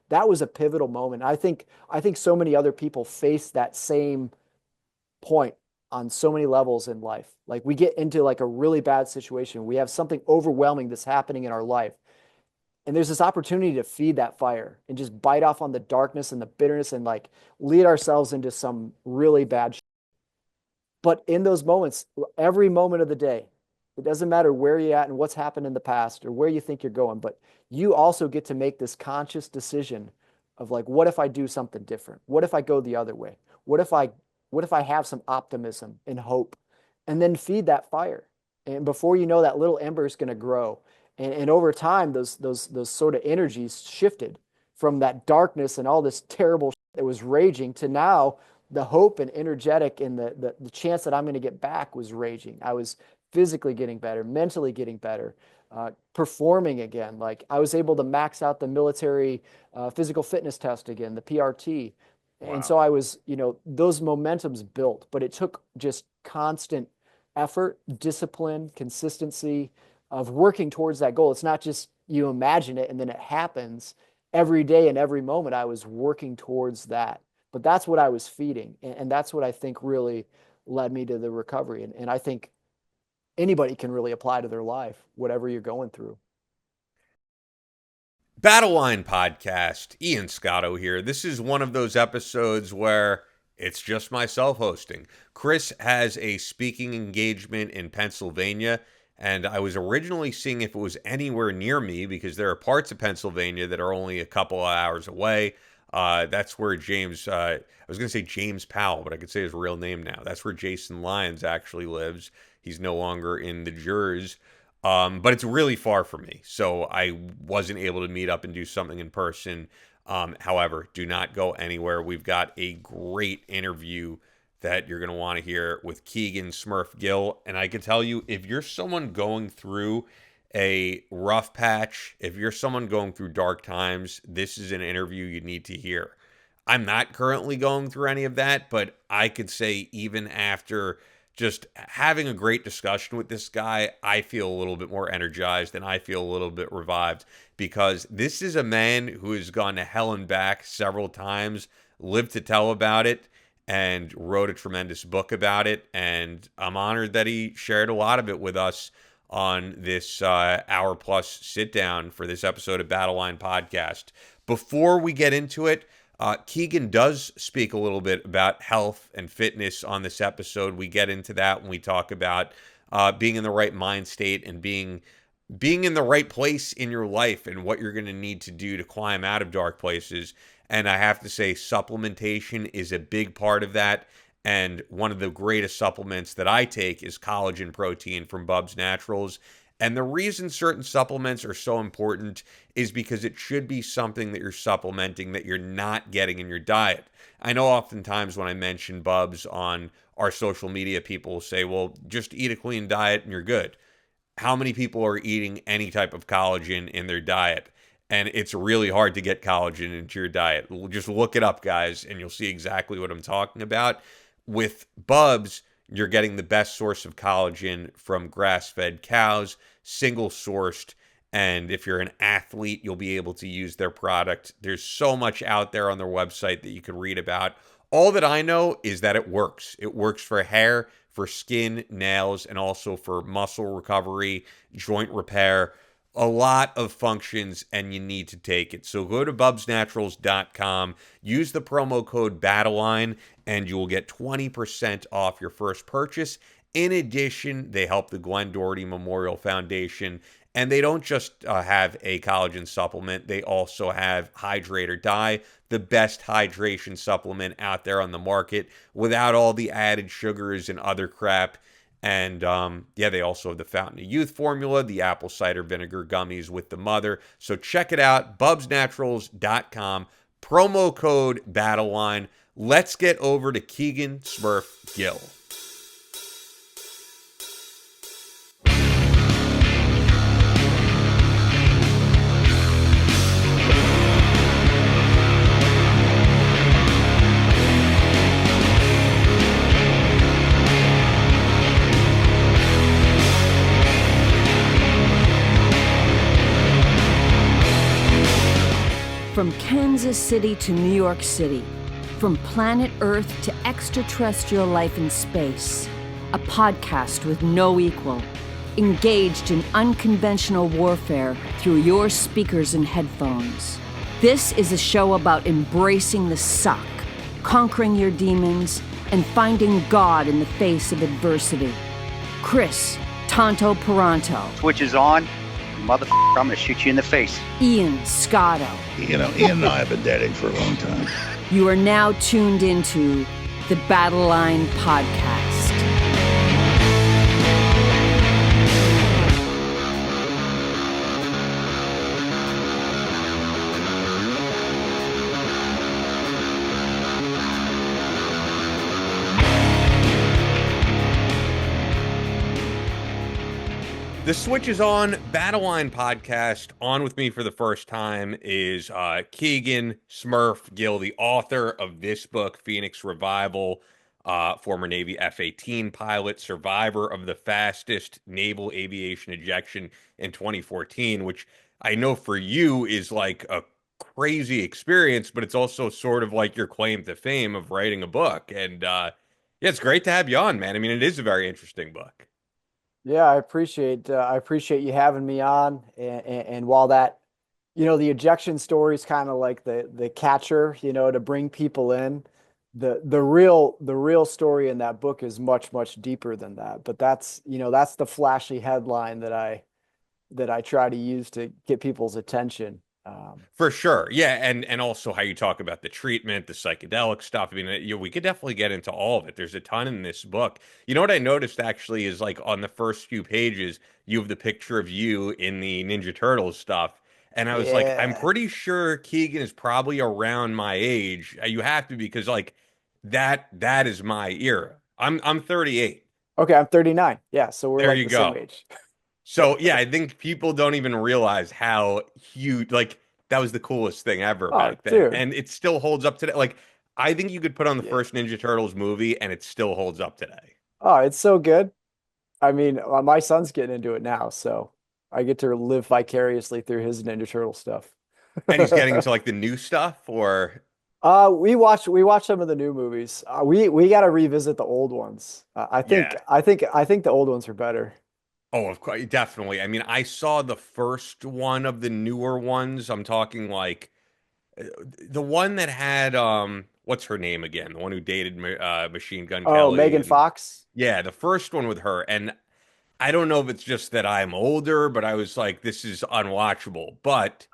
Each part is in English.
that was a pivotal moment. I think so many other people face that same point on so many levels in life. Like we get into like a really bad situation. We have something overwhelming that's happening in our life. And there's this opportunity to feed that fire and just bite off on the darkness and the bitterness and like lead ourselves into some really bad but in those moments, every moment of the day, it doesn't matter where you're at and what's happened in the past or where you think you're going, but you also get to make this conscious decision of like, what if I do something different? What if I go the other way? What if I what if I have some optimism and hope? And then feed that fire. And before you know, that little ember is going to grow. And over time, those sort of energies shifted from that darkness and all this terrible shit that was raging to now the hope and energetic and the chance that I'm going to get back was raging. I was physically getting better, mentally getting better, performing again. Like I was able to max out the military physical fitness test again, the PRT. And so Wow. I was, those momentums built, but it took just constant effort, discipline, consistency of working towards that goal. It's not just you imagine it and then it happens. Every day and every moment I was working towards that. But that's what I was feeding. And that's what I think really led me to the recovery. And I think anybody can really apply to their life, whatever you're going through. Battle Line Podcast, Ian Scotto here. This is one of those episodes where it's just myself hosting. Chris has a speaking engagement in Pennsylvania, and I was originally seeing if it was anywhere near me because there are parts of Pennsylvania that are only a couple of hours away. That's where I was going to say James Powell, but I could say his real name now. That's where Jason Lyons actually lives. He's no longer in the jurors. But it's really far from me, so I wasn't able to meet up and do something in person. However, do not go anywhere. We've got a great interview that you're going to want to hear with Kegan Smurf Gill. And I can tell you, if you're someone going through a rough patch, if you're someone going through dark times, this is an interview you need to hear. I'm not currently going through any of that, but I could say even after just having a great discussion with this guy, I feel a little bit more energized and I feel a little bit revived because this is a man who has gone to hell and back several times, lived to tell about it, and wrote a tremendous book about it. And I'm honored that he shared a lot of it with us on this hour plus sit down for this episode of Battle Line Podcast. Before we get into it, Kegan does speak a little bit about health and fitness on this episode. We get into that when we talk about being in the right mind state and being in the right place in your life and what you're going to need to do to climb out of dark places. And I have to say, supplementation is a big part of that. And one of the greatest supplements that I take is collagen protein from Bubs Naturals. And the reason certain supplements are so important is because it should be something that you're supplementing that you're not getting in your diet. I know oftentimes when I mention Bubs on our social media, people will say, well, just eat a clean diet and you're good. How many people are eating any type of collagen in their diet? And it's really hard to get collagen into your diet. Just look it up, guys, and you'll see exactly what I'm talking about. With Bubs, you're getting the best source of collagen from grass-fed cows, single-sourced, and if you're an athlete, you'll be able to use their product. There's so much out there on their website that you can read about. All that I know is that it works. It works for hair, for skin, nails, and also for muscle recovery, joint repair. A lot of functions, and you need to take it. So go to bubsnaturals.com, use the promo code BATTLELINE, and you will get 20% off your first purchase. In addition, they help the Glenn Doherty Memorial Foundation, and they don't just have a collagen supplement. They also have Hydrate or Die, the best hydration supplement out there on the market without all the added sugars and other crap. And they also have the Fountain of Youth formula, the apple cider vinegar gummies with the mother. So check it out, bubsnaturals.com, promo code BATTLELINE. Let's get over to Kegan Smurf Gill. From From Kansas City to New York City, from planet Earth to extraterrestrial life in space, a podcast with no equal, engaged in unconventional warfare through your speakers and headphones. This is a show about embracing the suck, conquering your demons, and finding God in the face of adversity. Chris Tonto Peranto. Switch is on. Motherfucker, I'm gonna shoot you in the face. Ian Scotto. You know, Ian and I have been dating for a long time. You are now tuned into the Battle Line Podcast. The Switch is on. Battle Line Podcast. On with me for the first time is Kegan, Smurf, Gill, the author of this book, Phoenix Revival, former Navy F-18 pilot, survivor of the fastest naval aviation ejection in 2014, which I know for you is like a crazy experience, but it's also sort of like your claim to fame of writing a book. And yeah, it's great to have you on, man. I mean, it is a very interesting book. Yeah, I appreciate you having me on. And while that, the ejection story is kind of like the catcher, to bring people in. The real story in that book is much, much deeper than that. But that's the flashy headline that I try to use to get people's attention. For sure. Yeah, and also how you talk about the treatment, the psychedelic stuff. I mean, we could definitely get into all of it. There's a ton in this book. You know what I noticed actually is like on the first few pages, you have the picture of you in the Ninja Turtles stuff. And I was like, I'm Yeah. pretty sure Kegan is probably around my age. You have to be because like that is my era. I'm 38. Okay, I'm 39. Yeah, so we're There like you the same go. age. So yeah, I think people don't even realize how huge, like that was the coolest thing ever Oh, back then, dude. and it still holds up today. Like I think you could put on the Yeah. first Ninja Turtles movie, and it still holds up today. Oh, it's so good. I mean, my son's getting into it now, so I get to live vicariously through his Ninja Turtle stuff. And he's getting into like the new stuff, or We watch some of the new movies. We got to revisit the old ones. yeah, I think the old ones are better. oh, of course, definitely. I mean, I saw the first one of the newer ones. I'm talking like the one that had what's her name again? The one who dated Machine Gun Oh, Kelly, Megan and Fox. yeah, the first one with her. And I don't know if it's just that I'm older, but I was like, this is unwatchable. But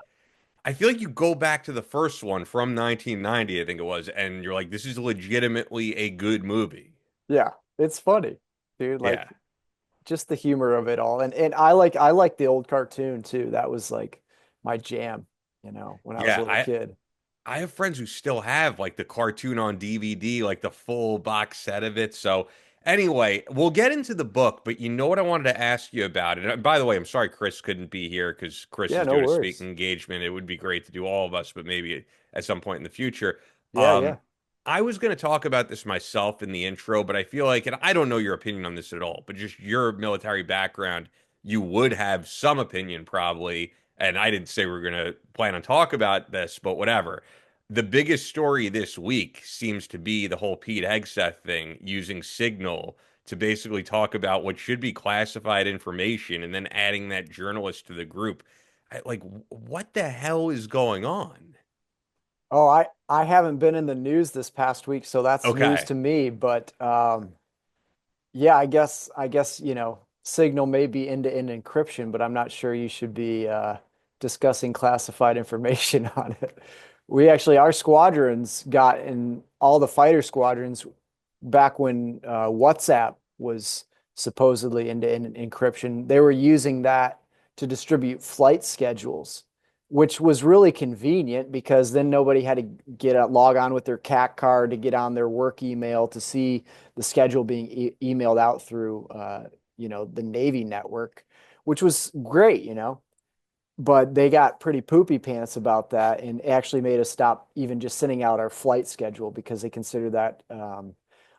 I feel like you go back to the first one from 1990, I think it was, and you're like, this is legitimately a good movie. Yeah, it's funny, dude. Yeah. Like just the humor of it all, and I like the old cartoon too. That was like my jam, when I was a Yeah. little kid. I have friends who still have like the cartoon on DVD, like the full box set of it. So anyway, we'll get into the book, but you know what I wanted to ask you about it. And by the way, I'm sorry Chris couldn't be here because Chris Yeah, is no doing a speaking worries. engagement. It would be great to do all of us, but maybe at some point in the future. Yeah, Um, yeah. I was going to talk about this myself in the intro, but I feel like, and I don't know your opinion on this at all, but just your military background, you would have some opinion probably. And I didn't say we are going to plan on talk about this, but whatever. The biggest story this week seems to be the whole Pete Hegseth thing using Signal to basically talk about what should be classified information and then adding that journalist to the group. What the hell is going on? Oh, I haven't been in the news this past week, so that's news Okay. to me. But yeah, I guess Signal may be end-to-end encryption, but I'm not sure you should be discussing classified information on it. Our squadrons got in all the fighter squadrons back when WhatsApp was supposedly end-to-end encryption. They were using that to distribute flight schedules, which was really convenient because then nobody had to log on with their CAC card to get on their work email to see the schedule being emailed out through the Navy network, which was great. But they got pretty poopy pants about that and actually made us stop even just sending out our flight schedule because they consider that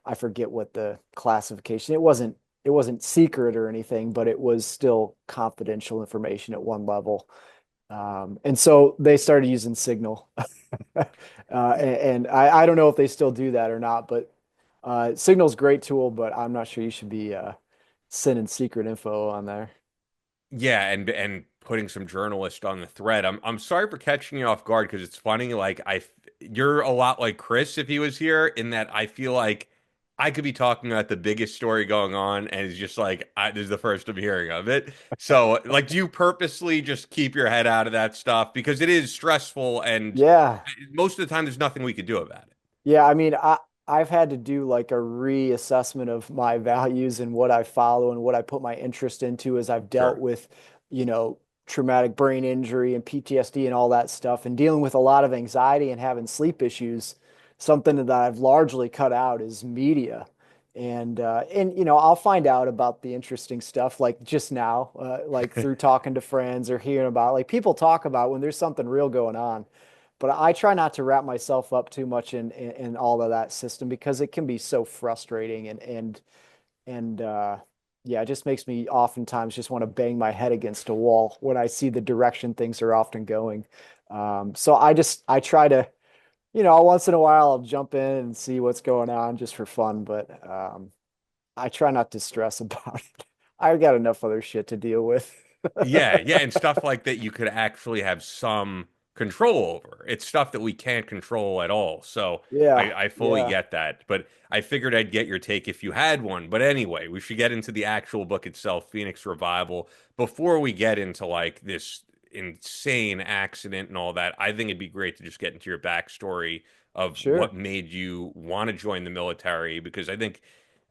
I forget what the classification. It wasn't secret or anything, but it was still confidential information at one level. And so they started using Signal. And I don't know if they still do that or not, but Signal's a great tool, but I'm not sure you should be sending secret info on there. Yeah, and putting some journalist on the thread. I'm sorry for catching you off guard because it's funny. Like you're a lot like Chris if he was here, in that I feel like I could be talking about the biggest story going on, and it's just like this is the first I'm hearing of it. So, like, do you purposely just keep your head out of that stuff because it is stressful, and Yeah. most of the time there's nothing we could do about it. Yeah, I mean, I've had to do like a reassessment of my values and what I follow and what I put my interest into as I've dealt Sure. with, you know, traumatic brain injury and PTSD and all that stuff and dealing with a lot of anxiety and having sleep issues. Something that I've largely cut out is media. And you know, I'll find out about the interesting stuff like just now, like through talking to friends or hearing about like people talk about when there's something real going on. But I try not to wrap myself up too much in all of that system because it can be so frustrating and yeah, it just makes me oftentimes just want to bang my head against a wall when I see the direction things are often going. So I try to, you know, once in a while I'll jump in and see what's going on just for fun, but I try not to stress about it. I've got enough other shit to deal with. Yeah, yeah, and stuff like that you could actually have some control over. It's stuff that we can't control at all. So Yeah, I fully yeah, get that. But I figured I'd get your take if you had one. But anyway, we should get into the actual book itself, Phoenix Revival. Before we get into like this insane accident and all that, I think it'd be great to just get into your backstory of sure. what made you want to join the military, because I think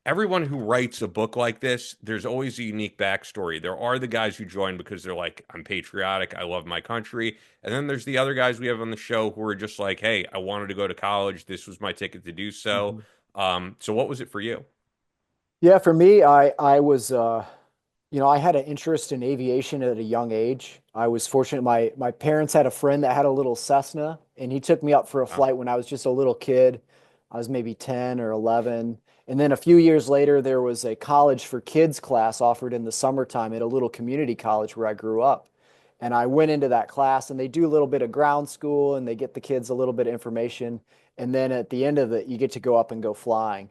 everyone who writes a book like this, there's always a unique backstory. There are the guys who join because they're like, I'm patriotic, I love my country. And then there's the other guys we have on the show who are just like, hey, I wanted to go to college. This was my ticket to do so. Mhm. So what was it for you? Yeah, for me, I was you know, I had an interest in aviation at a young age. I was fortunate. My parents had a friend that had a little Cessna, and he took me up for a Wow. flight when I was just a little kid. I was maybe 10 or 11. And then a few years later, there was a college for kids class offered in the summertime at a little community college where I grew up. And I went into that class, and they do a little bit of ground school, and they get the kids a little bit of information. And then at the end of it, you get to go up and go flying.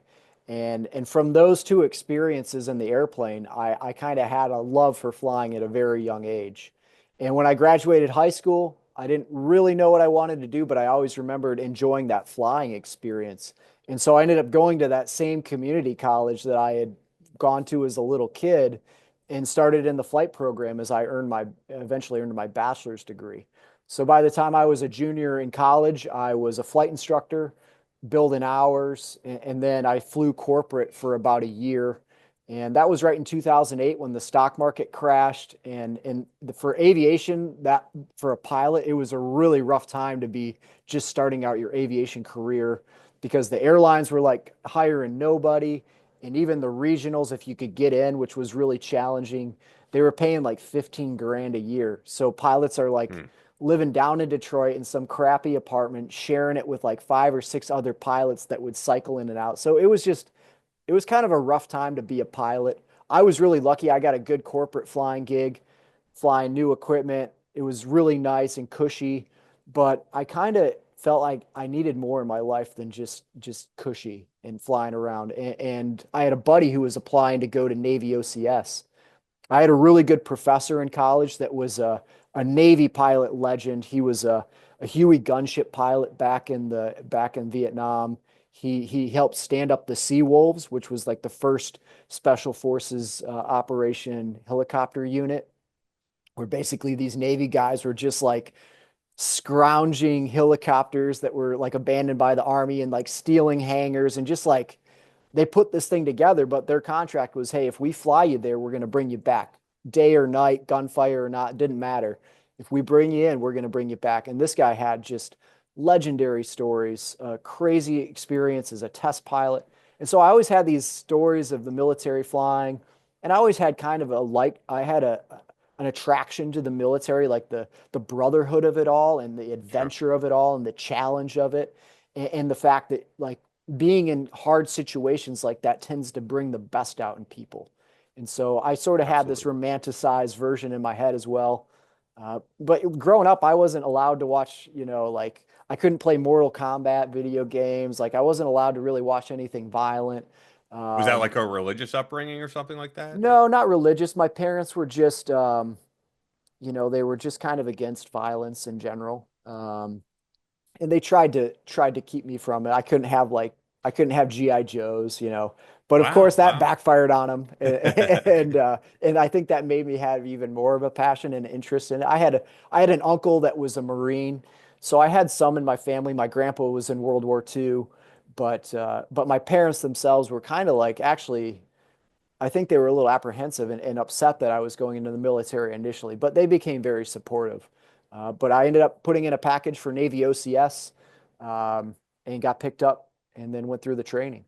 And from those two experiences in the airplane, I kind of had a love for flying at a very young age. And when I graduated high school, I didn't really know what I wanted to do, but I always remembered enjoying that flying experience. And so I ended up going to that same community college that I had gone to as a little kid and started in the flight program as I eventually earned my bachelor's degree. So by the time I was a junior in college, I was a flight instructor building hours, and then I flew corporate for about a year. And that was right in 2008 when the stock market crashed. And for aviation, that for a pilot, it was a really rough time to be just starting out your aviation career because the airlines were like hiring nobody. And even the regionals, if you could get in, which was really challenging, they were paying like 15 grand a year. So pilots are like Hmm. living down in Detroit in some crappy apartment, sharing it with like five or six other pilots that would cycle in and out. So it was kind of a rough time to be a pilot. I was really lucky. I got a good corporate flying gig, flying new equipment. It was really nice and cushy, but I kind of felt like I needed more in my life than just cushy and flying around. And I had a buddy who was applying to go to Navy OCS. I had a really good professor in college that was a Navy pilot legend. He was a Huey gunship pilot back in Vietnam. He helped stand up the Sea Wolves, which was like the first special forces operation helicopter unit, where basically these Navy guys were just like scrounging helicopters that were like abandoned by the Army and like stealing hangars and just like they put this thing together, but their contract was, hey, if we fly you there, we're going to bring you back. Day or night, gunfire or not, it didn't matter. If we bring you in, we're going to bring you back. And this guy had just legendary stories, crazy experience as a test pilot. And so I always had these stories of the military flying, and I always had kind of I had an attraction to the military, like the brotherhood of it all and the Sure. adventure of it all and the challenge of it, and the fact that like being in hard situations like that tends to bring the best out in people. And so I sort of had this Absolutely. romanticized version in my head as well. But growing up, I wasn't allowed to watch, like I couldn't play Mortal Kombat video games. Like I wasn't allowed to really watch anything violent. Was that Um, like a religious upbringing or something like that? no, not religious. My parents were just, they were just kind of against violence in general. And they tried to keep me from it. I couldn't have GI Joes, But of course Wow, that wow. backfired on them, and I think that made me have even more of a passion and interest in it. I had an uncle that was a Marine, so I had some in my family. My grandpa was in World War II, but my parents themselves were kind of like actually. I think they were a little apprehensive and upset that I was going into the military initially, but they became very supportive. But I ended up putting in a package for Navy OCS, and got picked up and then went through the training.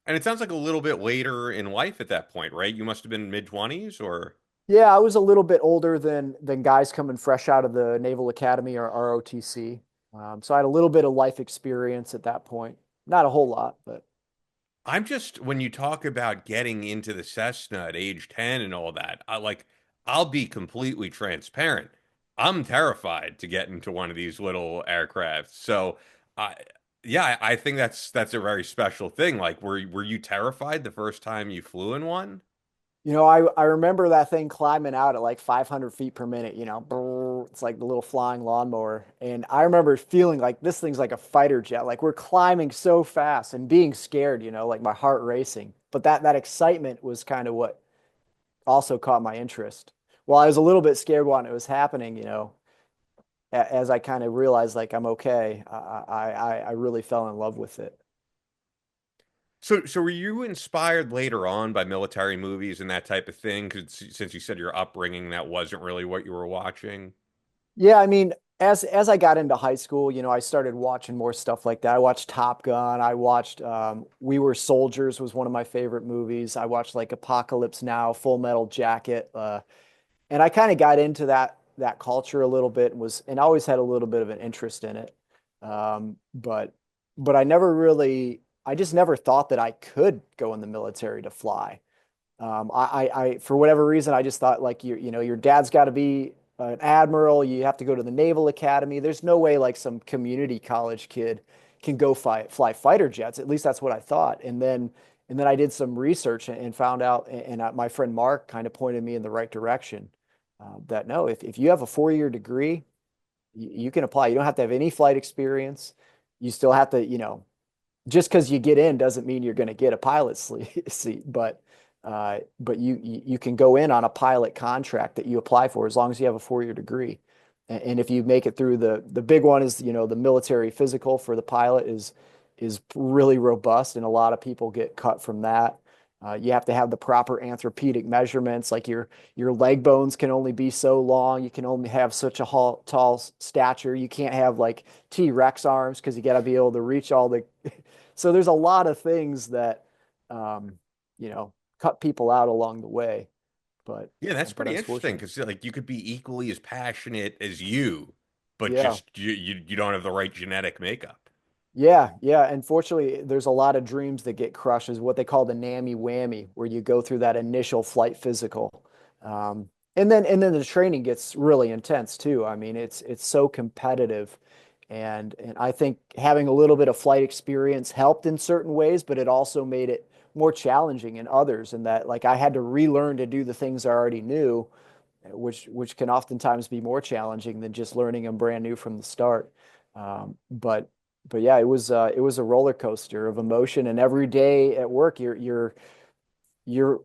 And it sounds like a little bit later in life at that point, right? You must have been mid-20s or Yeah, I was a little bit older than guys coming fresh out of the Naval Academy or ROTC. So I had a little bit of life experience at that point. Not a whole lot, but I'm just when you talk about getting into the Cessna at age 10 and all that, I'll be completely transparent. I'm terrified to get into one of these little aircraft. So, I yeah, I think that's a very special thing. Like, were you terrified the first time you flew in one? I remember that thing climbing out at like 500 feet per minute, it's like the little flying lawnmower. And I remember feeling like this thing's like a fighter jet. Like we're climbing so fast and being scared, like my heart racing. But that excitement was kind of what also caught my interest. While I was a little bit scared when it was happening, as I kind of realized like I'm okay, I really fell in love with it. So were you inspired later on by military movies and that type of thing? Because since you said your upbringing, that wasn't really what you were watching. Yeah, I mean, as I got into high school, I started watching more stuff like that. I watched Top Gun. I watched We Were Soldiers was one of my favorite movies. I watched like Apocalypse Now, Full Metal Jacket, and I kind of got into that culture a little bit and always had a little bit of an interest in it. But I just never thought that I could go in the military to fly. For whatever reason, I just thought like your dad's got to be an admiral. You have to go to the Naval Academy. There's no way like some community college kid can go fly fighter jets. At least that's what I thought. And then I did some research and found out, and my friend Mark kind of pointed me in the right direction. That no, if you have a 4-year degree, you can apply. You don't have to have any flight experience. You still have to, just because you get in doesn't mean you're going to get a pilot seat, but you can go in on a pilot contract that you apply for as long as you have a 4-year degree. And if you make it through the big one is, the military physical for the pilot is really robust, and a lot of people get cut from that. You have to have the proper anthropedic measurements, like your leg bones can only be so long. You can only have such a tall stature. You can't have like T-Rex arms because you got to be able to reach all the. So there's a lot of things that, um, you know, cut people out along the way. But Yeah, that's but pretty interesting unfortunately, because like you could be equally as passionate as you, but yeah. just you don't have the right genetic makeup. Yeah. Unfortunately, there's a lot of dreams that get crushed, is what they call the NAMI whammy, where you go through that initial flight physical. And then the training gets really intense too. I mean, it's so competitive. And I think having a little bit of flight experience helped in certain ways, but it also made it more challenging in others, in that like I had to relearn to do the things I already knew, which can oftentimes be more challenging than just learning them brand new from the start. Um, but but yeah, it was a roller coaster of emotion, and every day at work, your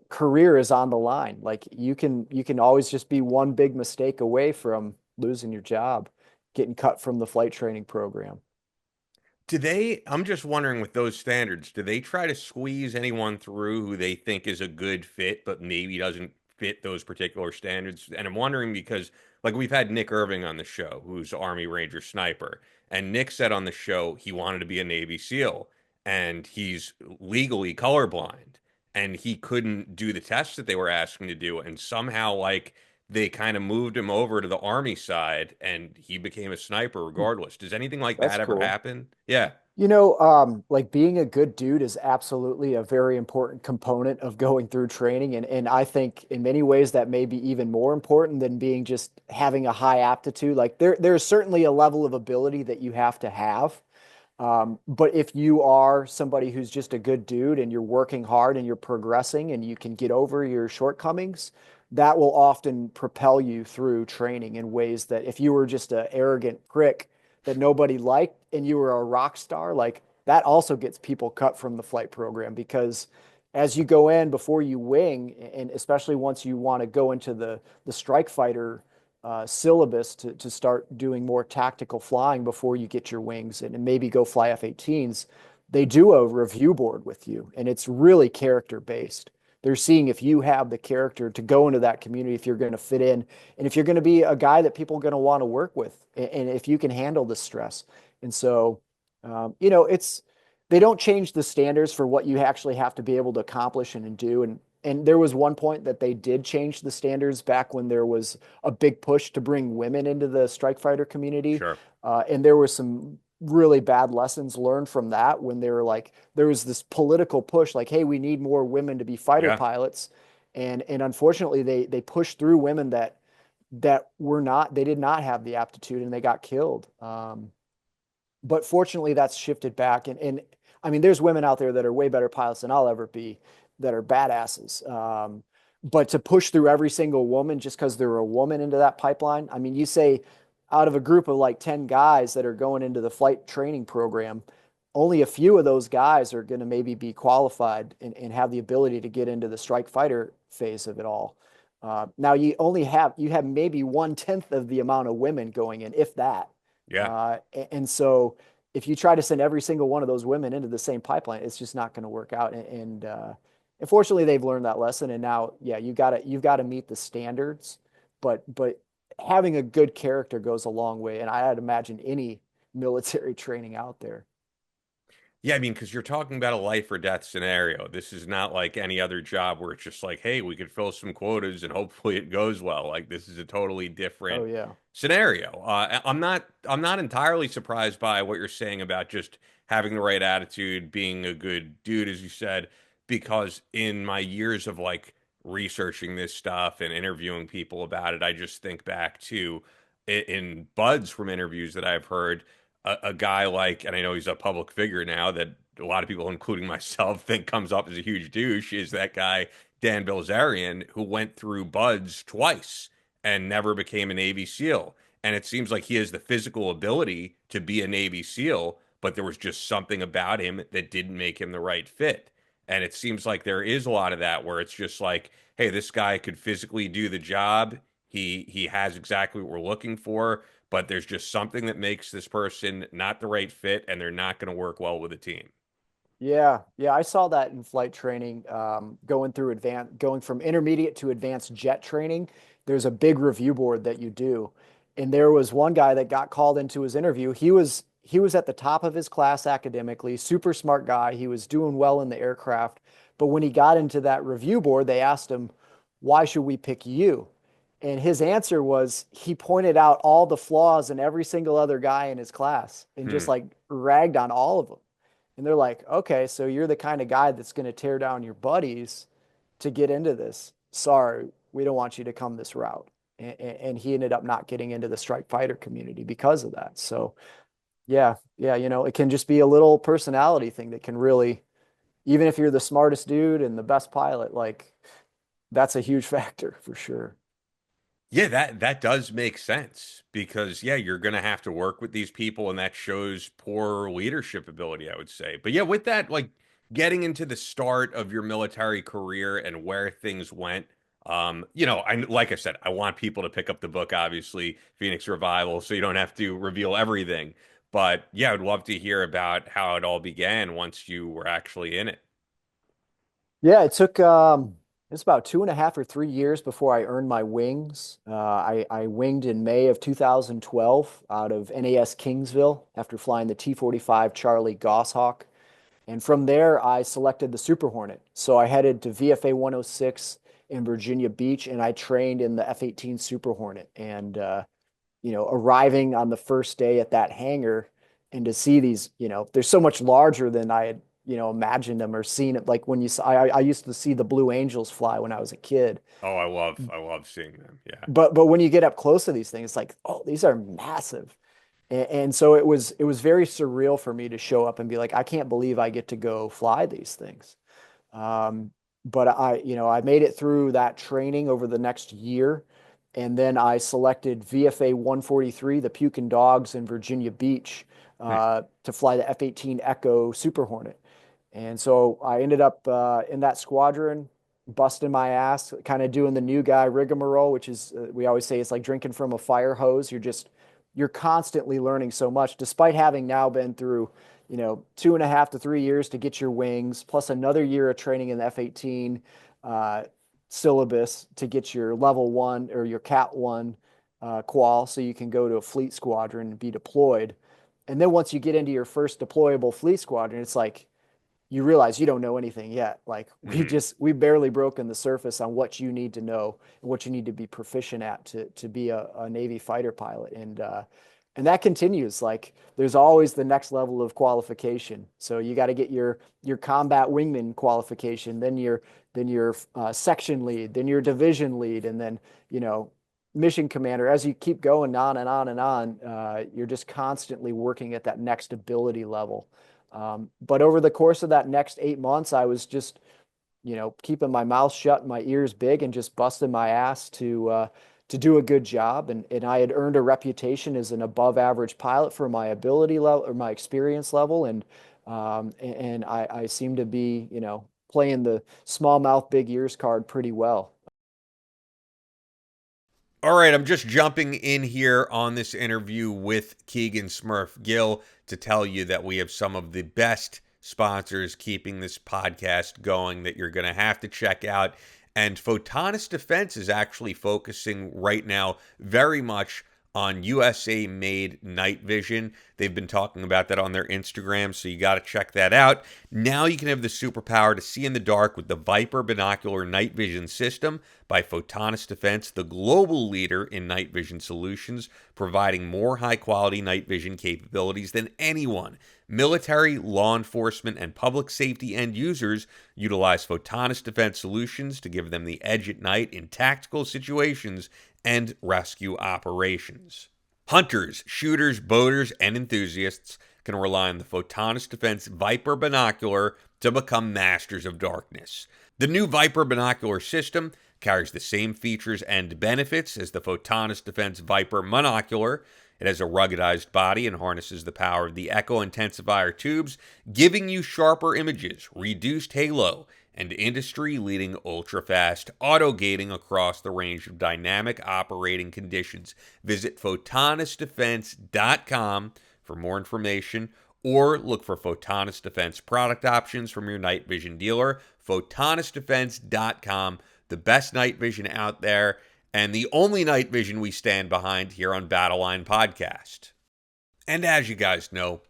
career is on the line. Like you can always just be one big mistake away from losing your job, getting cut from the flight training program. I'm just wondering with those standards, do they try to squeeze anyone through who they think is a good fit, but maybe doesn't fit those particular standards? And I'm wondering because, like, we've had Nick Irving on the show, who's Army Ranger sniper, and Nick said on the show he wanted to be a Navy SEAL, and he's legally colorblind, and he couldn't do the tests that they were asking to do, and somehow, like, they kind of moved him over to the Army side and he became a sniper regardless. Does anything like That's that ever cool. happen? Yeah. Like being a good dude is absolutely a very important component of going through training. And I think in many ways that may be even more important than being just having a high aptitude. Like there's certainly a level of ability that you have to have. But if you are somebody who's just a good dude and you're working hard and you're progressing and you can get over your shortcomings, that will often propel you through training in ways that if you were just an arrogant prick that nobody liked and you were a rock star, like that also gets people cut from the flight program because as you go in before you wing, and especially once you want to go into the strike fighter syllabus to start doing more tactical flying before you get your wings and maybe go fly F-18s, they do a review board with you, and it's really character based. They're seeing if you have the character to go into that community, if you're going to fit in, and if you're going to be a guy that people are going to want to work with, and if you can handle the stress. And so, it's they don't change the standards for what you actually have to be able to accomplish and do. And there was one point that they did change the standards back when there was a big push to bring women into the strike fighter community. Sure. And there were some really bad lessons learned from that when they were like, there was this political push, like, hey, we need more women to be fighter Yeah. pilots. And unfortunately they pushed through women that were not, they did not have the aptitude and they got killed. But fortunately that's shifted back. And I mean, there's women out there that are way better pilots than I'll ever be that are badasses. But to push through every single woman just because they're a woman into that pipeline, I mean, you say out of a group of like 10 guys that are going into the flight training program, only a few of those guys are going to maybe be qualified and have the ability to get into the strike fighter phase of it all. Now you have maybe 1/10 of the amount of women going in, if that. Yeah. And so if you try to send every single one of those women into the same pipeline, it's just not going to work out. Unfortunately, they've learned that lesson, and now, yeah, you've got to meet the standards, but having a good character goes a long way, and I'd imagine any military training out there. Yeah, I mean, because you're talking about a life or death scenario. This is not like any other job where it's just like, hey, we could fill some quotas and hopefully it goes well. Like this is a totally Oh different yeah. scenario. I'm not entirely surprised by what you're saying about just having the right attitude, being a good dude, as you said, because in my years of like researching this stuff and interviewing people about it, I just think back to in buds from interviews that I've heard a guy like, and I know he's a public figure now that a lot of people, including myself, think comes up as a huge douche, is that guy, Dan Bilzerian, who went through buds twice and never became a Navy SEAL. And it seems like he has the physical ability to be a Navy SEAL, but there was just something about him that didn't make him the right fit. And it seems like there is a lot of that where it's just like, hey, this guy could physically do the job. He has exactly what we're looking for, but there's just something that makes this person not the right fit and they're not going to work well with a team. Yeah, yeah, I saw that in flight training, going from intermediate to advanced jet training. There's a big review board that you do, and there was one guy that got called into his interview. He was at the top of his class academically, super smart guy. He was doing well in the aircraft, but when he got into that review board, they asked him, "Why should we pick you?" And his answer was he pointed out all the flaws in every single other guy in his class and Hmm. just like ragged on all of them. And they're like, okay, so you're the kind of guy that's going to tear down your buddies to get into this. Sorry, we don't want you to come this route. And he ended up not getting into the strike fighter community because of that. So, yeah, yeah, it can just be a little personality thing that can really, even if you're the smartest dude and the best pilot, like that's a huge factor for sure. Yeah, that does make sense because yeah, you're going to have to work with these people and that shows poor leadership ability, I would say. But yeah, with that, like getting into the start of your military career and where things went, I like I said, I want people to pick up the book, obviously, Phoenix Revival, so you don't have to reveal everything. But yeah, I'd love to hear about how it all began once you were actually in it. Yeah, it's about 2.5 or 3 years before I earned my wings. I winged in May of 2012 out of NAS Kingsville after flying the T-45 Charlie Goshawk. And from there, I selected the Super Hornet. So I headed to VFA 106 in Virginia Beach and I trained in the F-18 Super Hornet. And arriving on the first day at that hangar and to see these, they're so much larger than I had, imagined them or seen it. Like when I used to see the Blue Angels fly when I was a kid. Oh, I love seeing them. Yeah. But when you get up close to these things, it's like, oh, these are massive. And so it was very surreal for me to show up and be like, I can't believe I get to go fly these things. But I made it through that training over the next year. And then I selected VFA 143, the Pukin Dogs in Virginia Beach, Nice. to fly the F-18 Echo Super Hornet. And so I ended up in that squadron, busting my ass, kind of doing the new guy rigmarole, which is, we always say it's like drinking from a fire hose. You're constantly learning so much, despite having now been through, 2.5 to 3 years to get your wings, plus another year of training in the F-18 syllabus to get your level 1 or your Cat 1 qual, so you can go to a fleet squadron and be deployed. And then once you get into your first deployable fleet squadron, it's like you realize you don't know anything yet. Like we've barely broken the surface on what you need to know and what you need to be proficient at to be a Navy fighter pilot. And that continues. Like there's always the next level of qualification. So you got to get your combat wingman qualification, then your section lead, then your division lead, and then, mission commander. As you keep going on and on and on, you're just constantly working at that next ability level. But over the course of that next 8 months, I was just, keeping my mouth shut and my ears big and just busting my ass to do a good job. And I had earned a reputation as an above average pilot for my ability level or my experience level. And I seem to be, playing the small mouth, big ears card pretty well. All right, I'm just jumping in here on this interview with Kegan Smurf Gill to tell you that we have some of the best sponsors keeping this podcast going that you're going to have to check out. And Photonis Defense is actually focusing right now very much on USA-made night vision. They've been talking about that on their Instagram, so you got to check that out. Now you can have the superpower to see in the dark with the Viper Binocular Night Vision System by Photonis Defense, the global leader in night vision solutions, providing more high-quality night vision capabilities than anyone. Military, law enforcement, and public safety end users utilize Photonis Defense solutions to give them the edge at night in tactical situations and rescue operations. Hunters, shooters, boaters, and enthusiasts can rely on the Photonis Defense Viper Binocular to become masters of darkness. The new Viper Binocular system carries the same features and benefits as the Photonis Defense Viper Monocular. It has a ruggedized body and harnesses the power of the Echo Intensifier tubes, giving you sharper images, reduced halo, and industry-leading ultra-fast auto-gating across the range of dynamic operating conditions. Visit photonisdefense.com for more information, or look for Photonis Defense product options from your night vision dealer. Photonisdefense.com, the best night vision out there, and the only night vision we stand behind here on Battle Line Podcast. And as you guys know,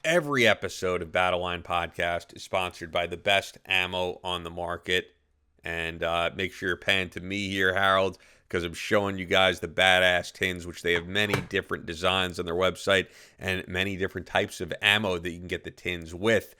every episode of Battle Line Podcast is sponsored by the best ammo on the market. And make sure you're paying to me here, Harold, because I'm showing you guys the badass tins, which they have many different designs on their website and many different types of ammo that you can get the tins with.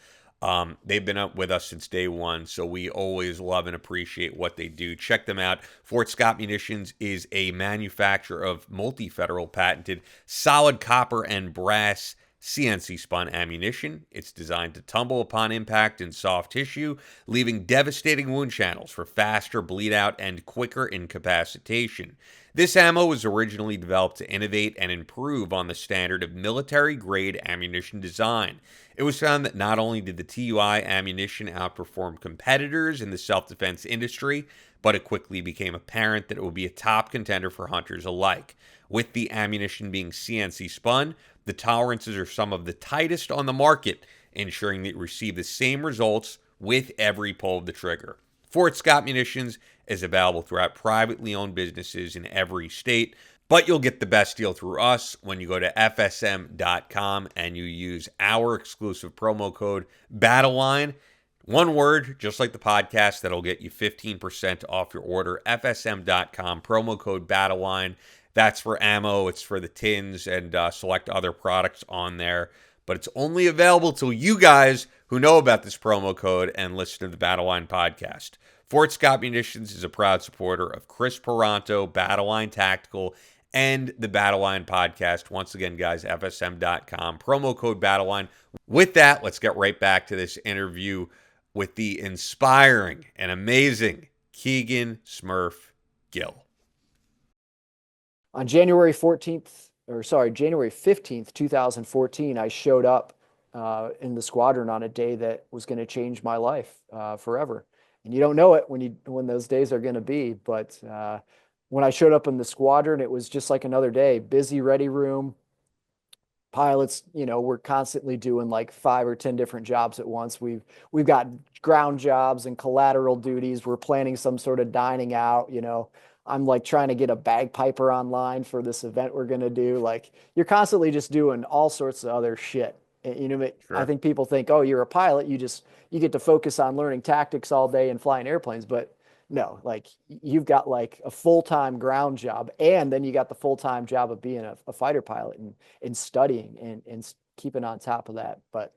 They've been up with us since day one, so we always love and appreciate what they do. Check them out. Fort Scott Munitions is a manufacturer of multi-federal patented solid copper and brass CNC spun ammunition. It's designed to tumble upon impact in soft tissue, leaving devastating wound channels for faster bleed out and quicker incapacitation. This ammo was originally developed to innovate and improve on the standard of military-grade ammunition design. It was found that not only did the TUI ammunition outperform competitors in the self-defense industry, but it quickly became apparent that it would be a top contender for hunters alike. With the ammunition being CNC spun, the tolerances are some of the tightest on the market, ensuring that you receive the same results with every pull of the trigger. Fort Scott Munitions is available throughout privately owned businesses in every state, but you'll get the best deal through us when you go to fsm.com and you use our exclusive promo code BATTLELINE. One word, just like the podcast, that'll get you 15% off your order. fsm.com, promo code BATTLELINE. That's for ammo, it's for the tins, and select other products on there. but it's only available to you guys who know about this promo code and listen to the Battle Line podcast. Fort Scott Munitions is a proud supporter of Chris Peranto, Battle Line Tactical, and the Battle Line podcast. Once again, guys, FSM.com, promo code Battle Line. With that, let's get right back to this interview with the inspiring and amazing Kegan Smurf Gill. On January 15th, 2014, I showed up in the squadron on a day that was going to change my life forever. And you don't know it when those days are going to be. But when I showed up in the squadron, it was just like another day. Busy ready room. Pilots, we're constantly doing like 5 or 10 different jobs at once. We've got ground jobs and collateral duties. We're planning some sort of dining out. I'm like trying to get a bagpiper online for this event we're going to do. Like, you're constantly just doing all sorts of other shit. And, Sure. I think people think, oh, you're a pilot. You get to focus on learning tactics all day and flying airplanes. But no, like, you've got like a full-time ground job, and then you got the full-time job of being a fighter pilot and studying and keeping on top of that. But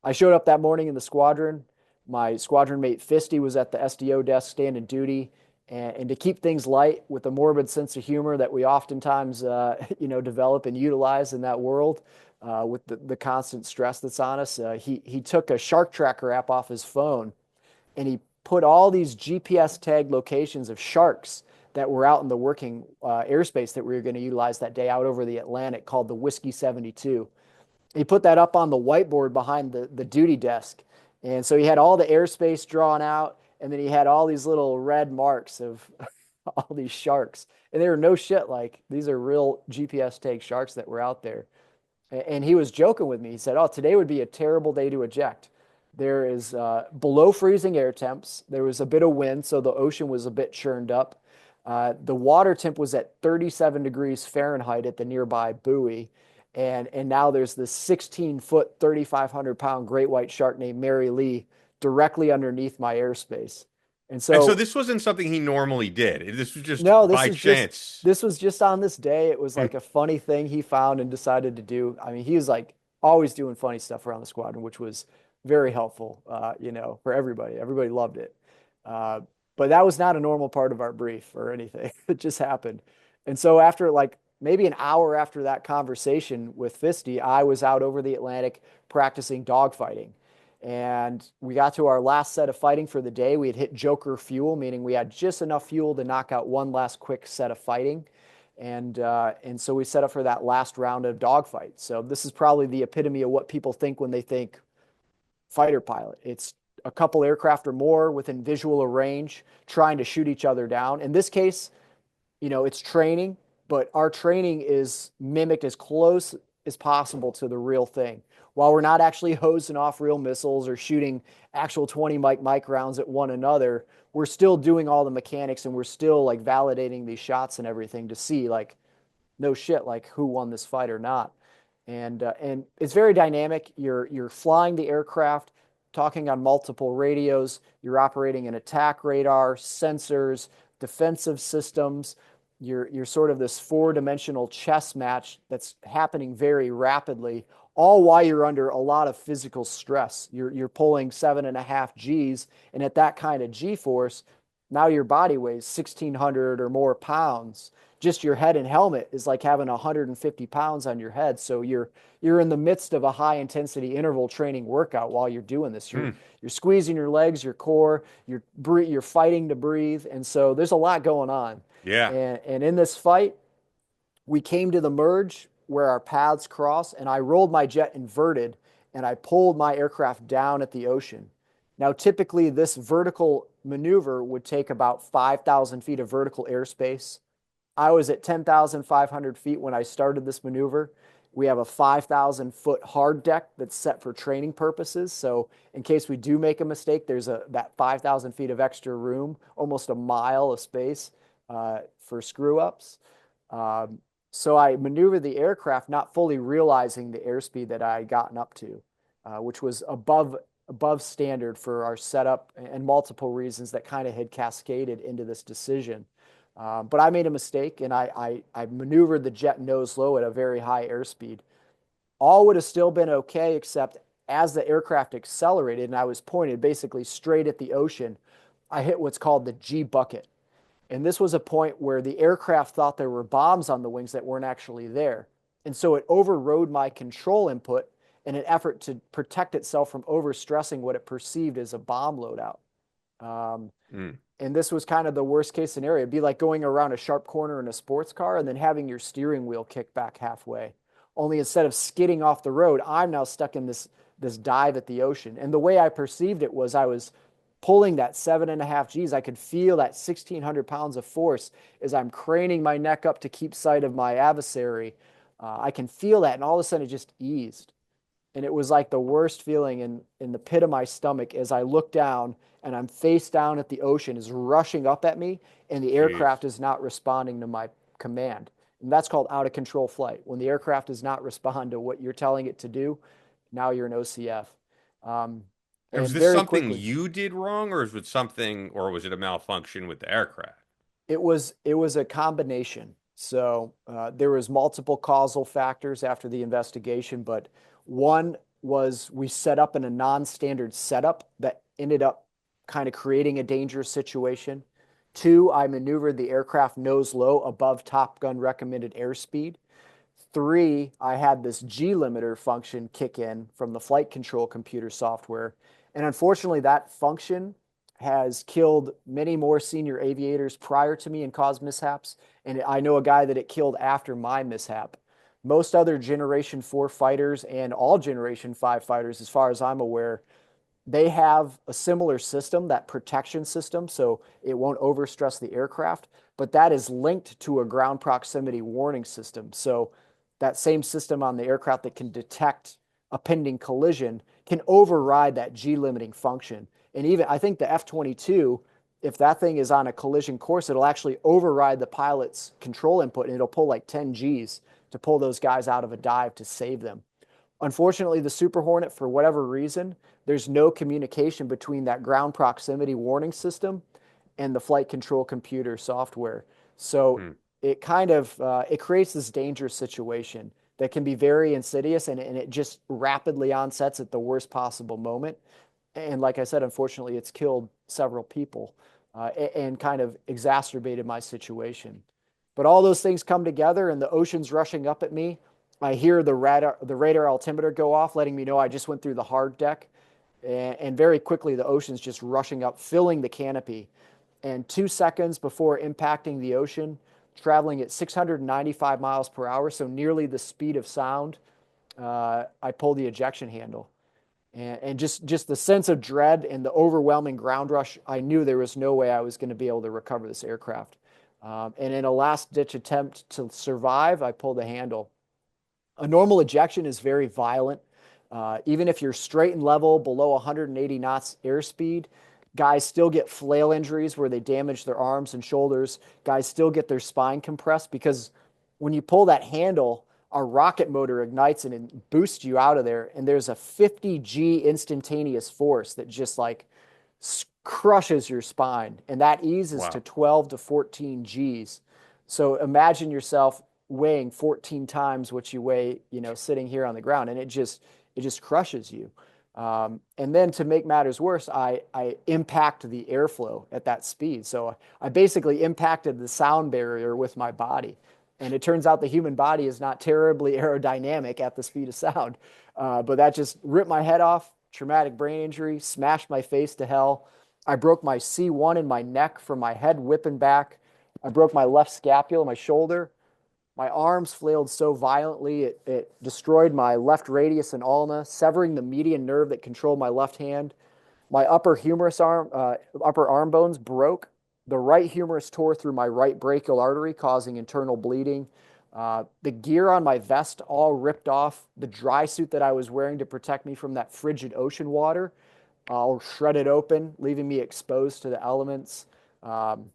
I showed up that morning in the squadron. My squadron mate Fisty was at the SDO desk standing duty. And to keep things light with a morbid sense of humor that we oftentimes, develop and utilize in that world, with the constant stress that's on us, he took a shark tracker app off his phone, and he put all these GPS tagged locations of sharks that were out in the working airspace that we were going to utilize that day out over the Atlantic, called the Whiskey 72. He put that up on the whiteboard behind the duty desk. And so he had all the airspace drawn out, and then he had all these little red marks of all these sharks. And they were no shit, like, these are real GPS tagged sharks that were out there. And he was joking with me. He said, oh, today would be a terrible day to eject. There is below freezing air temps. There was a bit of wind, so the ocean was a bit churned up. The water temp was at 37 degrees Fahrenheit at the nearby buoy. And now there's this 16-foot, 3,500-pound great white shark named Mary Lee directly underneath my airspace. And so this wasn't something he normally did. This was just no, by chance. This was just on this day. It was like a funny thing he found and decided to do. I mean, he was like always doing funny stuff around the squadron, which was very helpful, for everybody. Everybody loved it. But that was not a normal part of our brief or anything. It just happened. And so after like maybe an hour after that conversation with Fisty, I was out over the Atlantic practicing dogfighting. And we got to our last set of fighting for the day. We had hit Joker fuel, meaning we had just enough fuel to knock out one last quick set of fighting. And so we set up for that last round of dogfight. So this is probably the epitome of what people think when they think fighter pilot. It's a couple aircraft or more within visual range trying to shoot each other down. In this case, it's training, but our training is mimicked as close as possible to the real thing. While we're not actually hosing off real missiles or shooting actual 20 Mike rounds at one another, we're still doing all the mechanics, and we're still like validating these shots and everything to see, like, no shit, like, who won this fight or not. And it's very dynamic. You're flying the aircraft, talking on multiple radios. You're operating an attack radar, sensors, defensive systems. You're sort of this 4-dimensional chess match that's happening very rapidly, all while you're under a lot of physical stress. You're pulling 7.5 Gs, and at that kind of G force, now your body weighs 1,600 or more pounds. Just your head and helmet is like having 150 pounds on your head. So you're in the midst of a high intensity interval training workout while you're doing this. You're squeezing your legs, your core, you're fighting to breathe. And so there's a lot going on. Yeah. And in this fight, we came to the merge where our paths cross, and I rolled my jet inverted, and I pulled my aircraft down at the ocean. Now, typically this vertical maneuver would take about 5,000 feet of vertical airspace. I was at 10,500 feet when I started this maneuver. We have a 5,000 foot hard deck that's set for training purposes. So in case we do make a mistake, there's that 5,000 feet of extra room, almost a mile of space for screw ups. So I maneuvered the aircraft, not fully realizing the airspeed that I had gotten up to, which was above standard for our setup, and multiple reasons that kind of had cascaded into this decision. But I made a mistake, and I maneuvered the jet nose low at a very high airspeed. All would have still been okay, except as the aircraft accelerated and I was pointed basically straight at the ocean, I hit what's called the G bucket. And this was a point where the aircraft thought there were bombs on the wings that weren't actually there. And so it overrode my control input in an effort to protect itself from overstressing what it perceived as a bomb loadout. Um, Mm. and this was kind of the worst case scenario. It'd be like going around a sharp corner in a sports car and then having your steering wheel kick back halfway. Only instead of skidding off the road, I'm now stuck in this dive at the ocean. And the way I perceived it was I was pulling that 7.5 G's. I could feel that 1,600 pounds of force as I'm craning my neck up to keep sight of my adversary. I can feel that, and all of a sudden it just eased. And it was like the worst feeling in the pit of my stomach as I look down and I'm face down at the ocean is rushing up at me and the Jeez. aircraft is not responding to my command. And that's called out of control flight. When the aircraft does not respond to what you're telling it to do, now you're an OCF. Um, And was and this very something quickly, you did wrong, or was it a malfunction with the aircraft? it was a combination. So there was multiple causal factors after the investigation, but one was we set up in a non-standard setup that ended up kind of creating a dangerous situation. Two, I maneuvered the aircraft nose low above Top Gun recommended airspeed. Three, I had this G limiter function kick in from the flight control computer software. And unfortunately, that function has killed many more senior aviators prior to me and caused mishaps. And I know a guy that it killed after my mishap. Most other Generation 4 fighters and all Generation 5 fighters, as far as I'm aware, they have a similar system, that protection system, so it won't overstress the aircraft, but that is linked to a ground proximity warning system. So that same system on the aircraft that can detect a pending collision can override that G limiting function. And even I think the F-22, if that thing is on a collision course, it'll actually override the pilot's control input and it'll pull like 10 Gs to pull those guys out of a dive to save them. Unfortunately, the Super Hornet, for whatever reason, there's no communication between that ground proximity warning system and the flight control computer software. So Hmm. it kind of it creates this dangerous situation that can be very insidious and it just rapidly onsets at the worst possible moment. And like I said, unfortunately, it's killed several people and kind of exacerbated my situation. But all those things come together and the ocean's rushing up at me. I hear the radar altimeter go off, letting me know I just went through the hard deck. And very quickly, the ocean's just rushing up, filling the canopy. And 2 seconds before impacting the ocean, traveling at 695 miles per hour, so nearly the speed of sound, I pulled the ejection handle. And just the sense of dread and the overwhelming ground rush, I knew there was no way I was going to be able to recover this aircraft. And in a last-ditch attempt to survive, I pulled the handle. A normal ejection is very violent. Even if you're straight and level below 180 knots airspeed, guys still get flail injuries where they damage their arms and shoulders. Guys still get their spine compressed because when you pull that handle, a rocket motor ignites and it boosts you out of there. And there's a 50 G instantaneous force that just like crushes your spine. And that eases to Wow. 12 to 14 Gs. So imagine yourself weighing 14 times what you weigh, sitting here on the ground, and it just crushes you. And then to make matters worse, I impact the airflow at that speed. So I basically impacted the sound barrier with my body. And it turns out the human body is not terribly aerodynamic at the speed of sound. But that just ripped my head off, traumatic brain injury, smashed my face to hell. I broke my C1 in my neck from my head whipping back. I broke my left scapula, my shoulder. My arms flailed so violently, it destroyed my left radius and ulna, severing the median nerve that controlled my left hand. My upper arm bones broke. The right humerus tore through my right brachial artery, causing internal bleeding. The gear on my vest all ripped off. The dry suit that I was wearing to protect me from that frigid ocean water all shredded open, leaving me exposed to the elements. Um,